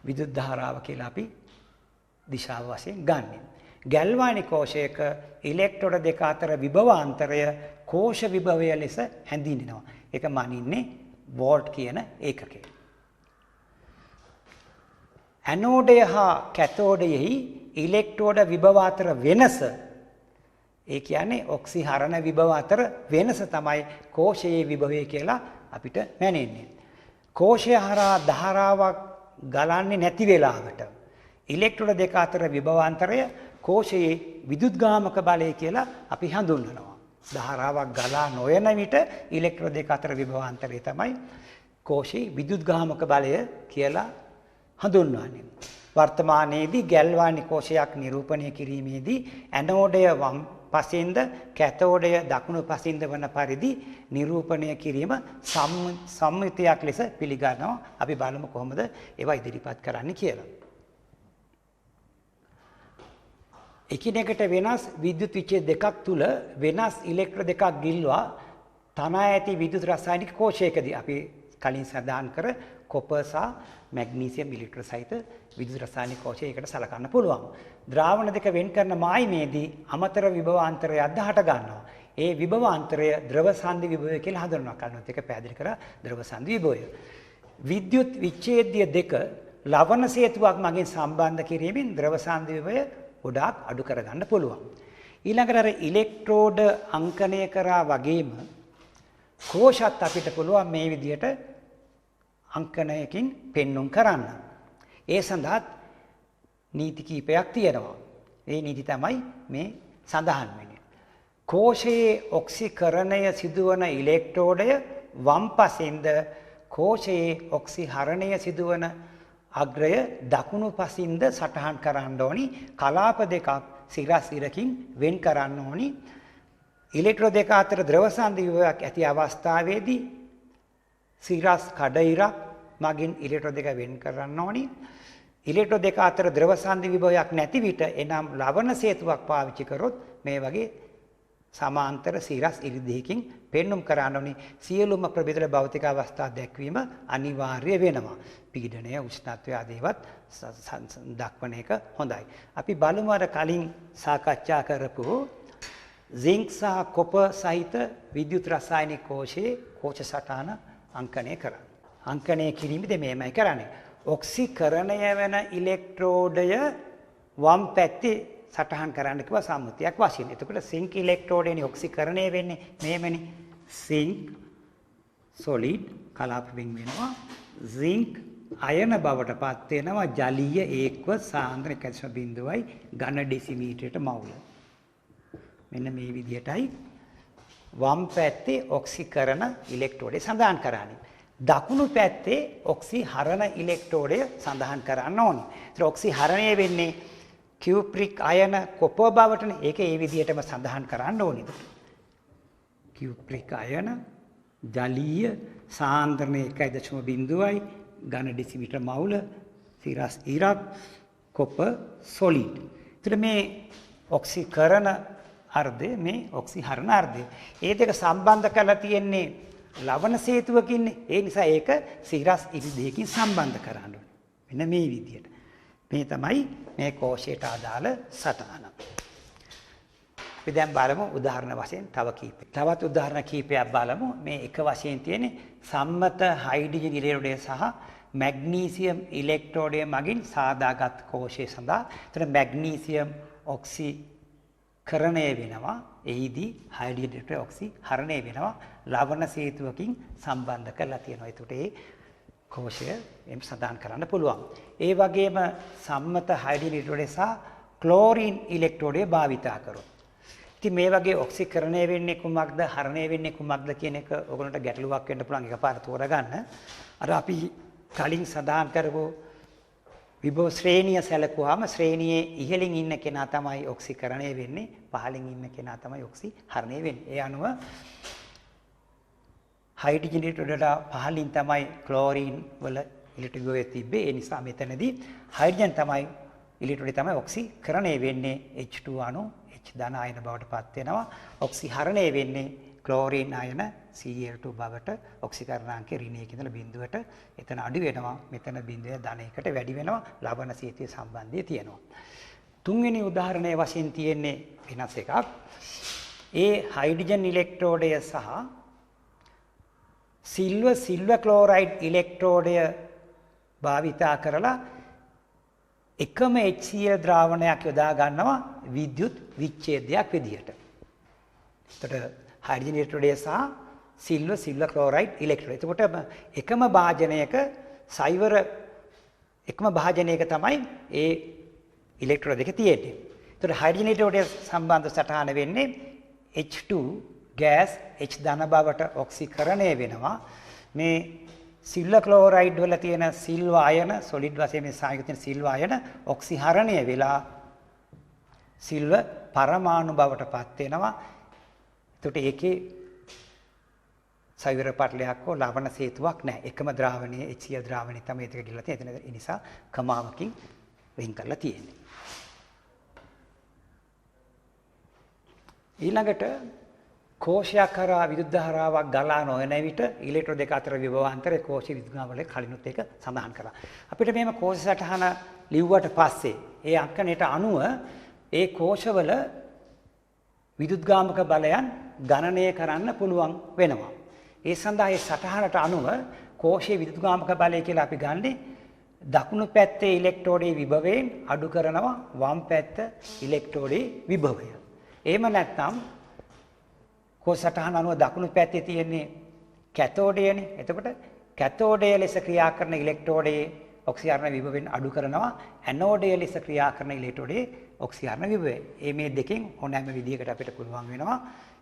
විදුලි ධාරාව කියලා අපි දිශාව වශයෙන් ගන්නෙ. ගැල්වානික කෝෂයක ඉලෙක්ට්‍රෝන දෙක අතර විභවාන්තරය කෝෂ විභවය ලෙස හැඳින්වෙනවා. ඒක මනින්නේ වෝල්ට් කියන ඒකකය. ඇනෝඩය හා කැතෝඩයෙහි ඉලෙක්ට්‍රෝඩ විභව අතර වෙනස, ඒ කියන්නේ ඔක්සිහරණ විභව අතර වෙනස තමයි කෝෂයේ විභවය කියලා අපිට මැනෙන්නේ. කෝෂය හරහා ධාරාවක් ගලන්නේ නැති වෙලාවට ඉලෙක්ට්‍රෝඩ දෙක අතර විභවාන්තරය කෝෂයේ විදුද්ගාමක බලය කියලා අපි හඳුන්වනවා. ධාරාවක් ගලා නොයන විට ඉලෙක්ට්‍රෝඩ දෙක අතර විභවාන්තරය තමයි කෝෂයේ විදුද්ගාමක බලය කියලා හඳුන්වන්නේ. වර්තමානයේදී ගැල්වානික කෝෂයක් නිරූපණය කිරීමේදී ඇනෝඩය වම් පසින්ද කැතෝඩය දකුණු පසින්ද වන පරිදි නිරූපණය කිරීම සම්මිතයක් ලෙස පිළිගන්නවා. අපි බලමු කොහොමද ඒවා ඉදිරිපත් කරන්නේ කියලා. එකිනෙකට වෙනස් විද්‍යුත් විච්ඡේද දෙකක් තුල වෙනස් ඉලෙක්ට්‍රෝන දෙකක් ගිල්වා තනා ඇති විද්‍යුත් රසායනික කෝෂයකදී අපි කලින් සඳහන් කර කොපර් සහ මැග්නීසියම් ඉලෙක්ට්‍රෝන සහිත විද්‍යුත් රසායනික කෝෂයකට සලකන්න පුළුවන්. ද්‍රාවණ දෙක වෙන් කරන මායිමේදී අමතර විභවාන්තරයක් හට ගන්නවා. ඒ විභවාන්තරය ද්‍රව සන්ධි විභවය කියලා හඳුන්වනවා. කලින්ත් එක පැහැදිලි කරා ද්‍රව සන්ධි විභවය. විද්‍යුත් විච්ඡේදය දෙක ලවණ සේතුවක් මගින් සම්බන්ධ කිරීමෙන් ද්‍රව සන්ධි විභවය ගොඩාක් අඩු කරගන්න පුළුවන්. ඊළඟට අර ඉලෙක්ට්‍රෝඩ අංකණය කරා වගේම කෝෂත් අපිට පුළුවන් මේ විදිහට අංකණයකින් පෙන්눔 කරන්න. ඒ සඳහා නීති කීපයක් තියෙනවා. ඒ නීති තමයි මේ සඳහන් වෙන්නේ. කෝෂයේ ඔක්සිකරණය සිදුවන ඉලෙක්ට්‍රෝඩය වම් පසින්ද කෝෂයේ ඔක්සිහරණය සිදුවන අග්‍රය දකුණු පසින්ද සටහන් කරන්න ඕනි. කලාප දෙකක් සිරස් ඉරකින් වෙන් කරන්න ඕනි. ඉලෙක්ට්‍රෝන දෙක අතර ද්‍රව සන්ධි විභවයක් ඇති අවස්ථාවේදී සිරස් කඩ ඉරක් මගින් ඉලෙක්ට්‍රෝන දෙක වෙන් කරන්න ඕනි. ඉලෙක්ට්‍රෝන දෙක අතර ද්‍රව සන්ධි විභවයක් නැති විට එනම් ලවණ සේතුවක් පාවිච්චි කරොත් මේ වගේ සමාන්තර සිරස් ඉරිදීකින් පෙන්눔 කරන්න ඕනි. සියලුම ප්‍රබේදල භෞතික අවස්ථා දැක්වීම අනිවාර්ය වෙනවා. පීඩනය, උෂ්ණත්වය ආදීවත් දක්වන එක හොඳයි. අපි බලමු අර කලින් සාකච්ඡා කරපු සින්ක් සහ කොපර් සහිත විද්‍යුත් රසායනික කෝෂයේ කෝෂ සටහන අංකණය කරන්න. අංකණය කිරීමේදී මේමයි කරන්නේ. ඔක්සිකරණය වෙන ඉලෙක්ට්‍රෝඩය වම් පැත්තේ සටහන් කරන්න කිව්වා සම්මුතියක් වශයෙන්. එතකොට සින්ක් ඉලෙක්ට්‍රෝඩේනේ ඔක්සිකරණය වෙන්නේ මෙහෙමනේ. සින්ක් සොලිඩ් කලාප වෙන් වෙනවා. සින්ක් අයන බවට පත් වෙනවා ජලීය ඒක්ව සාන්ද්‍ර 1.0යි ඝන ඩෙසිමීටරයට මවුල. මෙන්න මේ විදිහටයි වම් පැත්තේ ඔක්සිකරණ ඉලෙක්ට්‍රෝඩය සඳහන් කරන්නේ. දකුණු පැත්තේ ඔක්සිහරණ ඉලෙක්ට්‍රෝඩය සඳහන් කරන්න ඕනේ. ඒතර ඔක්සිහරණය වෙන්නේ කියුප්‍රික් අයන කොපර් බවටනේ. ඒක ඒ විදිහටම සඳහන් කරන්න ඕනේ. කියුප්‍රික් අයන ජලීය සාන්ද්‍රණය 1.0යි ඝන ඩෙසිමීටර මවුල සිරස් ඉරක් කොපර් සොලිඩ්. ඒතර මේ ඔක්සිකරණ අර්ධය මේ ඔක්සිහරණ අර්ධය. ඒ දෙක සම්බන්ධ කරලා තියෙන්නේ ලවණ සේතුවකින්නේ. ඒ නිසා ඒක සිරස් ඉරිදීකින් සම්බන්ධ කරන්න ඕනේ. මෙන්න මේ විදිහට. මේ තමයි මේ කෝෂයට අදාළ සටහන. අපි දැන් බලමු උදාහරණ වශයෙන් තව කීපයක්. තවත් උදාහරණ කීපයක් බලමු. මේ එක වශයෙන් තියෙන්නේ සම්මත හයිඩ්‍රජන් ඉලෙක්ට්‍රෝඩය සහ මැග්නීසියම් ඉලෙක්ට්‍රෝඩය මගින් සාදාගත් කෝෂය සඳහා. එතන මැග්නීසියම් ඔක්සිකරණය වෙනවා. එහිදී හයිඩ්‍රජන් ඔක්සිහරණය වෙනවා. ලවණ සේතුවකින් සම්බන්ධ කරලා තියෙනවා. ඒකට ඒ කෝෂය එම් සඳහන් කරන්න පුළුවන්. ඒ වගේම සම්මත හයිඩ්‍රජන් ඉලෙක්ට්‍රෝඩය සහ ක්ලෝරින් ඉලෙක්ට්‍රෝඩය භාවිතා කරොත්. ඉතින් මේ වගේ ඔක්සිකරණය වෙන්නේ කුමක්ද, හරණය වෙන්නේ කුමක්ද කියන එක ඔයගොල්ලන්ට ගැටලුවක් වෙන්න පුළුවන් එකපාරට තෝරගන්න. අර අපි කලින් සඳහන් කරපු විභව ශ්‍රේණිය සැලකුවාම ශ්‍රේණියේ ඉහළින් ඉන්න කෙනා තමයි ඔක්සිකරණය වෙන්නේ, පහළින් ඉන්න කෙනා තමයි ඔක්සිහරණය වෙන්නේ. ඒ අනුව හයිඩ්‍රජන් ඉලෙක්ට්‍රෝඩයට පහළින් තමයි ක්ලෝරින් වල ඉලෙක්ට්‍රික් විභවය තිබ්බේ. ඒ නිසා මෙතනදී හයිඩ්‍රජන් තමයි ඉලෙක්ට්‍රෝඩය තමයි ඔක්සිකරණය වෙන්නේ H2 අණු H ධන ආයන බවට පත් වෙනවා. ඔක්සිහරණය වෙන්නේ ක්ලෝරින් ආයන Cl2 බවට ඔක්සිකරණාංකය ඍණ 1 ඉඳලා බිඳුවට එතන අඩු වෙනවා. මෙතන බිඳුව ධන 1ට වැඩි වෙනවා. ලබන සීතීය සම්බන්ධය තියෙනවා. තුන්වෙනි උදාහරණයේ වශයෙන් තියෙන්නේ වෙනස් එකක්. ඒ හයිඩ්‍රජන් ඉලෙක්ට්‍රෝඩය සහ සිල්වර් ක්ලෝරයිඩ් ඉලෙක්ට්‍රෝඩය භාවිතා කරලා එකම HCl ද්‍රාවණයක් යොදා ගන්නවා විද්‍යුත් විච්ඡේදයක් විදිහට. එතකොට හයිඩ්‍රජන් ඉලෙක්ට්‍රෝඩය සහ සිල්වර් ක්ලෝරයිඩ් ඉලෙක්ට්‍රෝඩය. එතකොට එකම භාජනයක එකම භාජනයක තමයි ඒ ඉලෙක්ට්‍රෝඩ දෙක තියෙන්නේ. එතකොට හයිඩ්‍රජන් ඉලෙක්ට්‍රෝඩය සම්බන්ධ සටහන වෙන්නේ H2 ගෑස් H ධන බවට ඔක්සිකරණය වෙනවා. මේ සිල්වර් ක්ලෝරයිඩ් වල තියෙන සිල්වර් අයන සොලිඩ් වශයෙන් මේ සායනික තියෙන සිල්වර් අයන ඔක්සිහරණය වෙලා සිල්වර් පරමාණු බවට පත් වෙනවා. එතකොට ඒකේ සයුර පටලයක් හෝ ලවණ සේතුවක් නැහැ. එකම ද්‍රාවණයේ HCl ද්‍රාවණය තමයි ඒක ගිහලා තියෙන්නේ. ඒ නිසා කමාවකින් වෙන් කරලා තියෙන්නේ. ඊළඟට කෝෂයක් කරා විදුලි ධාරාවක් ගලා නොයන විට ඉලෙක්ට්‍රෝන දෙක අතර විභවාන්තරය කෝෂ විද්‍යුත්ගාමවල කලිනුත් ඒක සඳහන් කරා. අපිට මේම කෝෂ සටහන ලිව්වට පස්සේ ඒ අංකණයට අනුව ඒ කෝෂවල විදුත්ගාමක බලයන් ගණනය කරන්න පුළුවන් වෙනවා. ඒ සඳහා ඒ සටහනට අනුව කෝෂයේ විදුත්ගාමක බලය කියලා අපි ගන්නේ දකුණු පැත්තේ ඉලෙක්ට්‍රෝඩයේ විභවයෙන් අඩු කරනවා වම් පැත්ත ඉලෙක්ට්‍රෝඩයේ විභවය. එහෙම නැත්නම් කෝෂ සටහන අනුව දකුණු පැත්තේ තියෙන්නේ කැතෝඩයනේ. එතකොට කැතෝඩය ලෙස ක්‍රියා කරන ඉලෙක්ට්‍රෝඩයේ ඔක්සිහරණ විභවයෙන් අඩු කරනවා ඇනෝඩය ලෙස ක්‍රියා කරන ඉලෙක්ට්‍රෝඩයේ ඔක්සිහරණ විභවය. මේ දෙකෙන් ඕනෑම විදිහකට අපිට පුළුවන් වෙනවා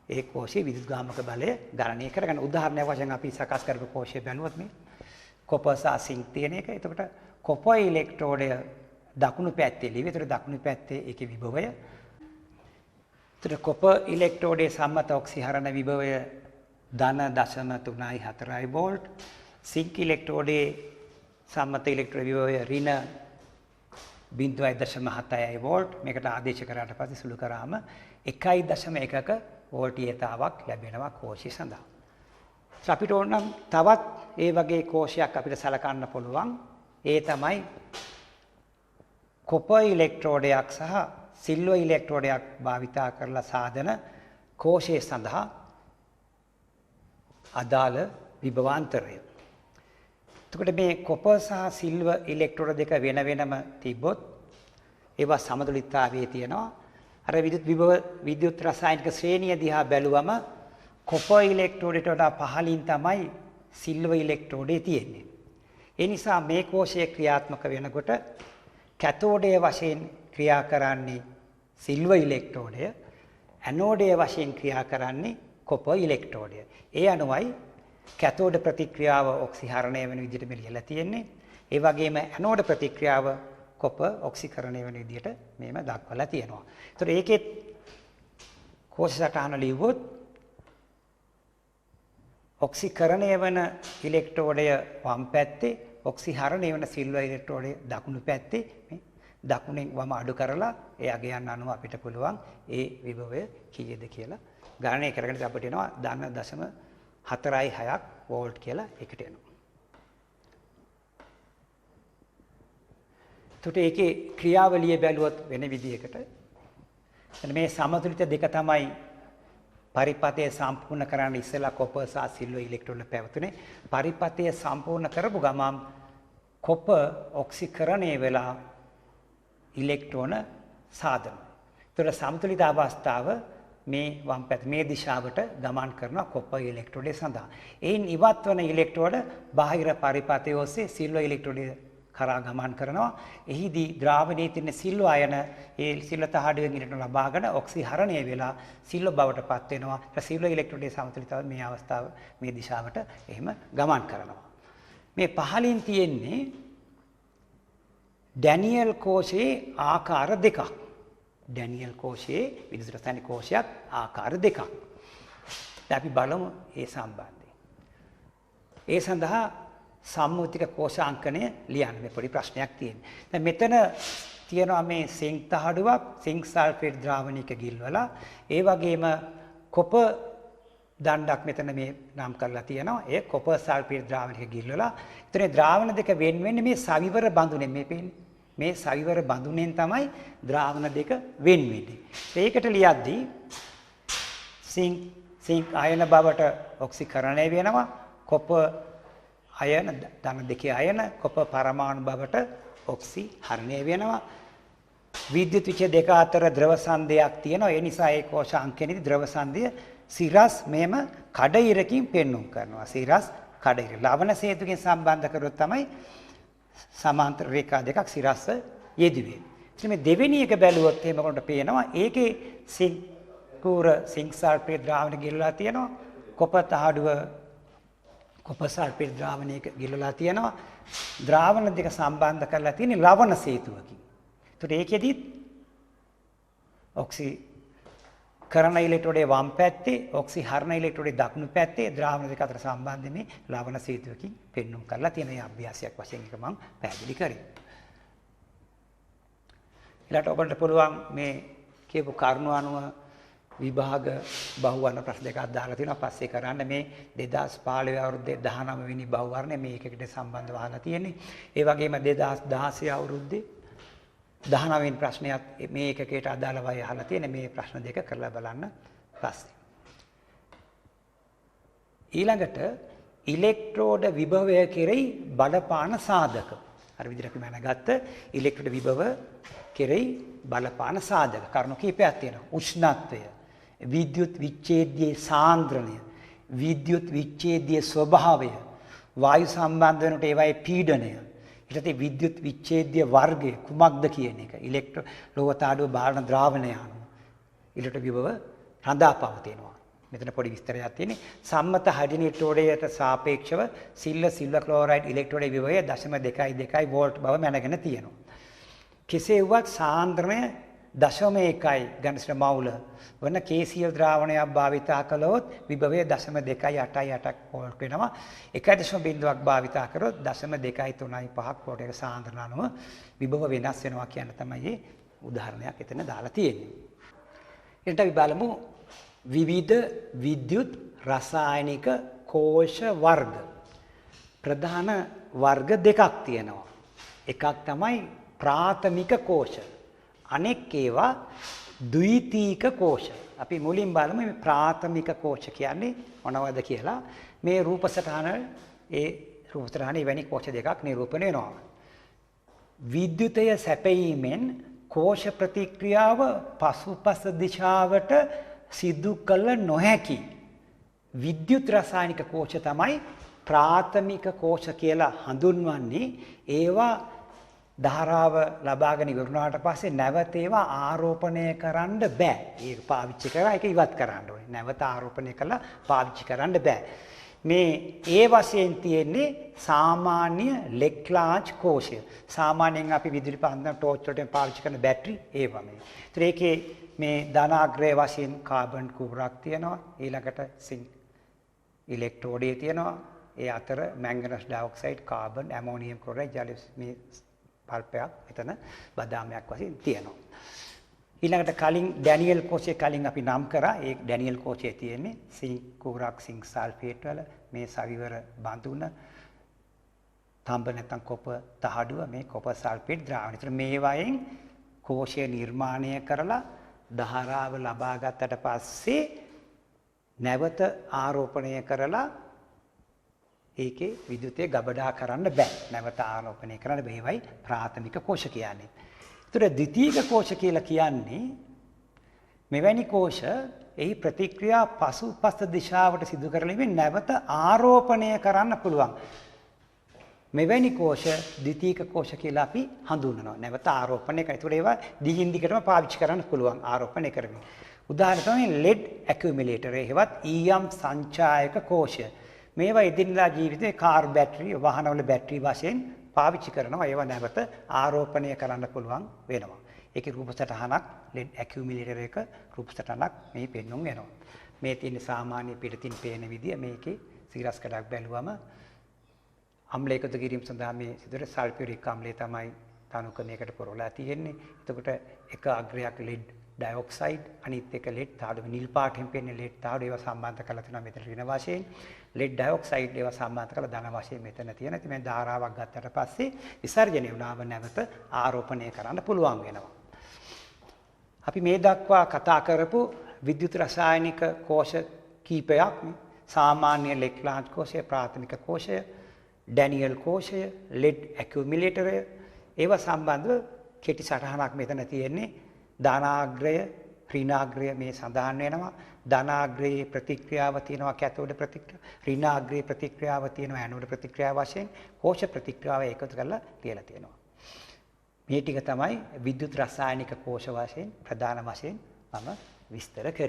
ඒ කෝෂයේ විදුත්ගාමක බලය ගණනය කරගන්න. උදාහරණයක් වශයෙන් අපි සකස් කරපු කෝෂය බැලුවොත් මේ කොපර් සහ සිංක් තියෙන එක. එතකොට කොපර් ඉලෙක්ට්‍රෝඩය දකුණු පැත්තේ ලිව්වේ. ඒතර දකුණු පැත්තේ ඒකේ විභවය. එතකොට කොපර් ඉලෙක්ට්‍රෝඩයේ සම්මත ඔක්සිහරණ විභවය ධන 0.3.4 වෝල්ට්. සිංක් ඉලෙක්ට්‍රෝඩයේ සම්මත ඉලෙක්ට්‍රෝන විභවය ඍණ 0.7 වෝල්ට්. මේකට ආදේශ කරාට පස්සේ සුළු කරාම 1.1ක වෝල්ටීයතාවක් ලැබෙනවා කෝෂය සඳහා. අපිට ඕනම් තවත් ඒ වගේ කෝෂයක් අපිට සලකන්න පුළුවන්. ඒ තමයි කොපර් ඉලෙක්ට්‍රෝඩයක් සහ සිල්වර් ඉලෙක්ට්‍රෝඩයක් භාවිතා කරලා සාදන කෝෂය සඳහා අදාළ විභවාන්තරය. එතකොට මේ කොපර් සහ සිල්වර් ඉලෙක්ට්‍රෝඩ දෙක වෙන වෙනම තිබ්බොත් ඒවා සමතුලිතතාවයේ තියෙනවා. අර විද්‍යුත් රසායනික ශ්‍රේණිය දිහා බැලුවම කොපර් ඉලෙක්ට්‍රෝඩයට වඩා පහළින් තමයි සිල්වර් ඉලෙක්ට්‍රෝඩේ තියෙන්නේ. ඒ නිසා මේ කෝෂයේ ක්‍රියාත්මක වෙනකොට කැතෝඩය වශයෙන් ක්‍රියා කරන්නේ සිල්වර් ඉලෙක්ට්‍රෝඩය, ඇනෝඩය වශයෙන් ක්‍රියා කරන්නේ කොපර් ඉලෙක්ට්‍රෝඩය. ඒ අනුවයි කැතෝඩ ප්‍රතික්‍රියාව ඔක්සිහරණය වෙන විදිහට මේ ලියලා තියෙන්නේ. ඒ වගේම ඇනෝඩ ප්‍රතික්‍රියාව කොපර් ඔක්සිකරණය වෙන විදිහට මේම දක්වලා තියෙනවා. ඒතර ඒකෙත් කෝෂ සටහන ලිව්වොත් ඔක්සිකරණය වෙන ඉලෙක්ට්‍රෝඩය වම් පැත්තේ, ඔක්සිහරණය වෙන සිල්වර් ඉලෙක්ට්‍රෝඩය දකුණු පැත්තේ. මේ දකුණෙන් වම අඩු කරලා ඒ අගයන් අනුව අපිට පුළුවන් ඒ විභවය කීයද කියලා ගණනය කරගෙන අපිට එනවා ධන 0.4.6ක් වෝල්ට් කියලා එකට එනවා. එතකොට ඒකේ ක්‍රියාවලිය බැලුවොත් වෙන විදිහකට මේ සමතුලිත දෙක තමයි පරිපථය සම්පූර්ණ කරන්න ඉස්සෙල්ලා කොපර් සහ සිල්වර් ඉලෙක්ට්‍රෝන පැවතුනේ. පරිපථය සම්පූර්ණ කරපු ගමන් කොපර් ඔක්සිකරණය වෙලා ඉලෙක්ට්‍රෝන සාදන. එතකොට සමතුලිත අවස්ථාව මේ වම් පැත්ත මේ දිශාවට ගමන් කරන කොපර් ඉලෙක්ට්‍රෝඩය සඳහා. එයින් ඉවත් වන ඉලෙක්ට්‍රෝඩ බාහිර පරිපථය ඔස්සේ සිල්වර් ඉලෙක්ට්‍රෝඩය කරා ගමන් කරනවා. එහිදී ද්‍රාවණයේ තියෙන සිල්වර් අයන ඒ සිල්වර් තහඩුවෙන් ඉලෙක්ට්‍රෝන ලබාගෙන ඔක්සිහරණය වෙලා සිල්වර් බවට පත් වෙනවා. ඒ සිල්වර් ඉලෙක්ට්‍රෝඩයේ සමතුලිතව මේ අවස්ථාව මේ දිශාවට එහෙම ගමන් කරනවා. මේ පහළින් තියෙන්නේ ඩැනියල් කෝෂයේ ආකාර දෙකක්. ඩැනියල් කෝෂයේ විදුලි රසායනික කෝෂයක් ආකාර දෙකක්. අපි බලමු ඒ සම්බන්ධයෙන්. ඒ සඳහා සම්මුතික කෝෂාංකණය ලියන්න මේ පොඩි ප්‍රශ්නයක් තියෙනවා. දැන් මෙතන තියෙනවා මේ සිංක් තහඩුවක් සිංක් සල්ෆේට් ද්‍රාවණයක ගිල්වලා ඒ වගේම කොප දණ්ඩක් මෙතන මේ නම් කරලා තියෙනවා. ඒ කොපර් සල්ෆේට් ද්‍රාවණයක ගිල්වලා එතන ද්‍රාවණ දෙක වෙන් වෙන්නේ මේ සවිවර බඳුනෙන් මේ පේන්නේ. මේ සවිවර බඳුනෙන් තමයි ද්‍රාවණ දෙක වෙන් වෙන්නේ. ඒකට ලියද්දී සිංක් අයන බවට ඔක්සිකරණය වෙනවා. කොපර් අයන ධන දෙකේ අයන කොපර් පරමාණු බවට ඔක්සිහරණය වෙනවා. විද්‍යුත් විචය දෙක අතර ද්‍රව සංදයක් තියෙනවා. ඒ නිසා ඒ කෝෂ අංකයේදී ද්‍රව සංදය සිරස් මෙහෙම කඩිරකින් පෙන්눔 කරනවා. සිරස් කඩිර. ලවණ සේතුකින් සම්බන්ධ කරොත් තමයි සමාන්තර රේඛා දෙකක් සිරස්ස යෙදුවේ. ඉතින් මේ දෙවෙනි එක බැලුවොත් එහෙම කරනකොට පේනවා ඒකේ සිංක් සල්ෆේට් ද්‍රාවණය ගිල්ලලා තියෙනවා. කොපර් තහඩුව කොපර් සල්ෆේට් ද්‍රාවණයක ගිල්ලලා තියෙනවා. ද්‍රාවණ දෙක සම්බන්ධ කරලා තියෙන්නේ ලවණ සේතුවකින්. ඒතකොට ඒකෙදිත් ඔක්සි කරන ඉලෙක්ට්‍රෝඩයේ වම් පැත්තේ ඔක්සිහරණ ඉලෙක්ට්‍රෝඩයේ දකුණු පැත්තේ ද්‍රාවණ දෙක අතර සම්බන්ධය මේ ලවණ සේතුවකින් පෙන්눔 කරලා තියෙන මේ අභ්‍යාසයක් වශයෙන් එක මම පැහැදිලි කරේ. ඊළඟට ඔබට පුළුවන් මේ කියපු කරුණු අනුව විභාග බහුවර්ණ ප්‍රශ්න දෙකක් දාලා තියෙනවා. පස්සේ කරන්න මේ 2015 අවුරුද්දේ 19 වෙනි බහුවර්ණය මේ එකකට සම්බන්ධව අහලා තියෙන්නේ. ඒ වගේම 2016 අවුරුද්දේ 19 වෙනි ප්‍රශ්නයත් මේ එකකයට අදාළවයි අහලා තියෙන මේ ප්‍රශ්න දෙක කරලා බලන්න පස්සේ. ඊළඟට ඉලෙක්ට්‍රෝඩ විභවය කෙරෙහි බලපාන සාධක. අර විදිහට අපි මනගත්ත ඉලෙක්ට්‍රෝඩ විභව කෙරෙහි බලපාන සාධක. කරුණු කීපයක් තියෙනවා. උෂ්ණත්වය, විද්‍යුත් විච්ඡේදයේ සාන්ද්‍රණය, විද්‍යුත් විච්ඡේදයේ ස්වභාවය, වායු සම්බන්ධ වෙනකොට ඒවායේ පීඩනය, ඊට විද්‍යුත් විච්ඡේදයේ වර්ගය කුමක්ද කියන එක. ඉලෙක්ට්‍රෝ ලෝහතාඩුව බාරන ද්‍රාවණය අනුව ඉලෙක්ට්‍රෝඩ විභව රඳා පවතිනවා. මෙතන පොඩි විස්තරයක් තියෙන්නේ. සම්මත හයිඩ්‍රජන් ඉලෙක්ට්‍රෝඩයට සාපේක්ෂව සිල්වර් ක්ලෝරයිඩ් ඉලෙක්ට්‍රෝඩ විභවය 0.22 වෝල්ට් බව මැනගෙන තියෙනවා. කෙසේ වුවත් සාන්ද්‍රණය 0.1 ඝනස්ථ මවුල වන KCl ද්‍රාවණයක් භාවිතා කළොත් විභවය 0.288ක් වෝල්ට් වෙනවා. 1.0ක් භාවිතා කරොත් 0.235ක් වෝල්ට් එක සාන්ද්‍රණ අනුව විභව වෙනස් වෙනවා කියන තමයි මේ උදාහරණයක් එතන දාලා තියෙන්නේ. ඊට අපි බලමු විවිධ විද්‍යුත් රසායනික කෝෂ වර්ග. ප්‍රධාන වර්ග දෙකක් තියෙනවා. එකක් තමයි ප්‍රාථමික කෝෂ. අනෙක් ඒවා ද්විතීක කෝෂ. අපි මුලින් බලමු මේ ප්‍රාථමික කෝෂ කියන්නේ මොනවද කියලා. මේ රූප සටහනේ එවැනි කෝෂ දෙකක් නිරූපණය වෙනවා. විද්‍යුතය සැපයීමෙන් කෝෂ ප්‍රතික්‍රියාව පසුපස දිශාවට සිදු කළ නොහැකි විද්‍යුත් රසායනික කෝෂ තමයි ප්‍රාථමික කෝෂ කියලා හඳුන්වන්නේ. ඒවා ධාරාව ලබාගෙන ඉවරුණාට පස්සේ නැවත ඒවා ආරෝපණය කරන්න බෑ. ඒක පාවිච්චි කරලා ඒක ඉවත් කරන්න ඕනේ. නැවත ආරෝපණය කළා පාවිච්චි කරන්න බෑ. මේ ඒ වශයෙන් තියෙන්නේ සාමාන්‍ය ලෙක්ලාජ් කෝෂය. සාමාන්‍යයෙන් අපි විදුලි පන්දම් ටෝච් වලට පාවිච්චි කරන බැටරි ඒවා මේ. ඒතර ඒකේ මේ ධනාග්‍රය වශයෙන් කාබන් කුහරක් තියෙනවා. ඊළඟට සිංක් ඉලෙක්ට්‍රෝඩය තියෙනවා. ඒ අතර මැංගනස් ඩයොක්සයිඩ්, කාබන්, ඇමෝනියම් ක්ලෝරයිඩ්, ජලය මේ පල්පයක් එතන බදාමයක් වශයෙන් තියෙනවා. ඊළඟට කලින් ඩැනියල් කෝෂය කලින් අපි නම් කරා. ඒ ඩැනියල් කෝෂයේ තියෙන්නේ සිංක් කුහරක්, සිංක් සල්ෆේට් වල මේ සවිවර බඳුන තඹ නැත්නම් කොපර් තහඩුව මේ කොපර් සල්ෆේට් ද්‍රාවණය. ඒතර මේ වයින් කෝෂය නිර්මාණය කරලා ධාරාව ලබා ගත්තට පස්සේ නැවත ආරෝපණය කරලා ඒකේ විද්‍යුතය ගබඩා කරන්න බෑ. නැවත ආරෝපණය කරන්න බෑවයි ප්‍රාථමික කෝෂ කියන්නේ. ඒතර ද්විතීක කෝෂ කියලා කියන්නේ මෙවැනි කෝෂ එහි ප්‍රතික්‍රියා පසුපස දිශාවට සිදු කරලීමෙන් නැවත ආරෝපණය කරන්න පුළුවන්. මෙවැනි කෝෂ ද්විතීක කෝෂ කියලා අපි හඳුන්වනවා. නැවත ආරෝපණය කරන. ඒතර ඒවා දිගින් දිගටම පාවිච්චි කරන්න පුළුවන් ආරෝපණය කරමින්. උදාහරණ තමයි ලෙඩ් ඇකියුමුලේටර් එහෙවත් ඊයම් සංචායක කෝෂය. මේවා එදිනදා ජීවිතේ කාර් බැටරි, වාහනවල බැටරි වශයෙන් පාවිච්චි කරනවා. ඒවා නැවත ආරෝපණය කරන්න පුළුවන් වෙනවා. ඒකේ රූප සටහනක් ලෙඩ් ඇකියුමුලේටර් එක රූප සටහනක් මේ පෙන්වුම් වෙනවා. මේ තියෙන සාමාන්‍ය පිටතින් පේන විදිය මේකේ සිරස් කඩක් බැලුවම අම්ල එකතු කිරීම සඳහා මේ සිදුර සල්ෆියුරික් අම්ලය තමයි තනුකණයකට පුරවලා තියෙන්නේ. එතකොට එක අග්‍රයක් ලෙඩ් ඩයොක්සයිඩ් අනිත් එක ලෙඩ් තාඩු නිල් පාටින් පෙන්නේ ලෙඩ් තාඩු ඒවා සම්බන්ධ කරලා තියෙනවා මෙතන ඍණ වශයෙන්. ලෙඩ් ඩයොක්සයිඩ් ඒවා සම්බන්ධ කරලා ධන වශයෙන් මෙතන තියෙනවා. ඉතින් මේ ධාරාවක් ගත්තට පස්සේ විසර්ජනය වුණාම නැවත ආරෝපණය කරන්න පුළුවන් වෙනවා. අපි මේ දක්වා කතා කරපු විද්‍යුත් රසායනික කෝෂ කීපයක් සාමාන්‍ය ලෙක්ලාන්ජ් කෝෂය, ප්‍රාථමික කෝෂය, ඩැනියල් කෝෂය, ලෙඩ් ඇකියුමුලේටරය ඒවා සම්බන්ධව කෙටි සටහනක් මෙතන තියෙන්නේ. ධනාග්‍රය, ඍණාග්‍රය මේ සඳහන් වෙනවා. ධනාග්‍රයේ ප්‍රතික්‍රියාව තියෙනවා කැතෝඩ ප්‍රතික්‍රියාව, ඍණාග්‍රයේ ප්‍රතික්‍රියාව තියෙනවා ඇනෝඩ ප්‍රතික්‍රියාව වශයෙන්, කෝෂ ප්‍රතික්‍රියාව එකතු කරලා ලියලා තියෙනවා. මේ ටික තමයි විද්‍යුත් රසායනික කෝෂ වශයෙන් ප්‍රධාන වශයෙන් මම විස්තර කරේ.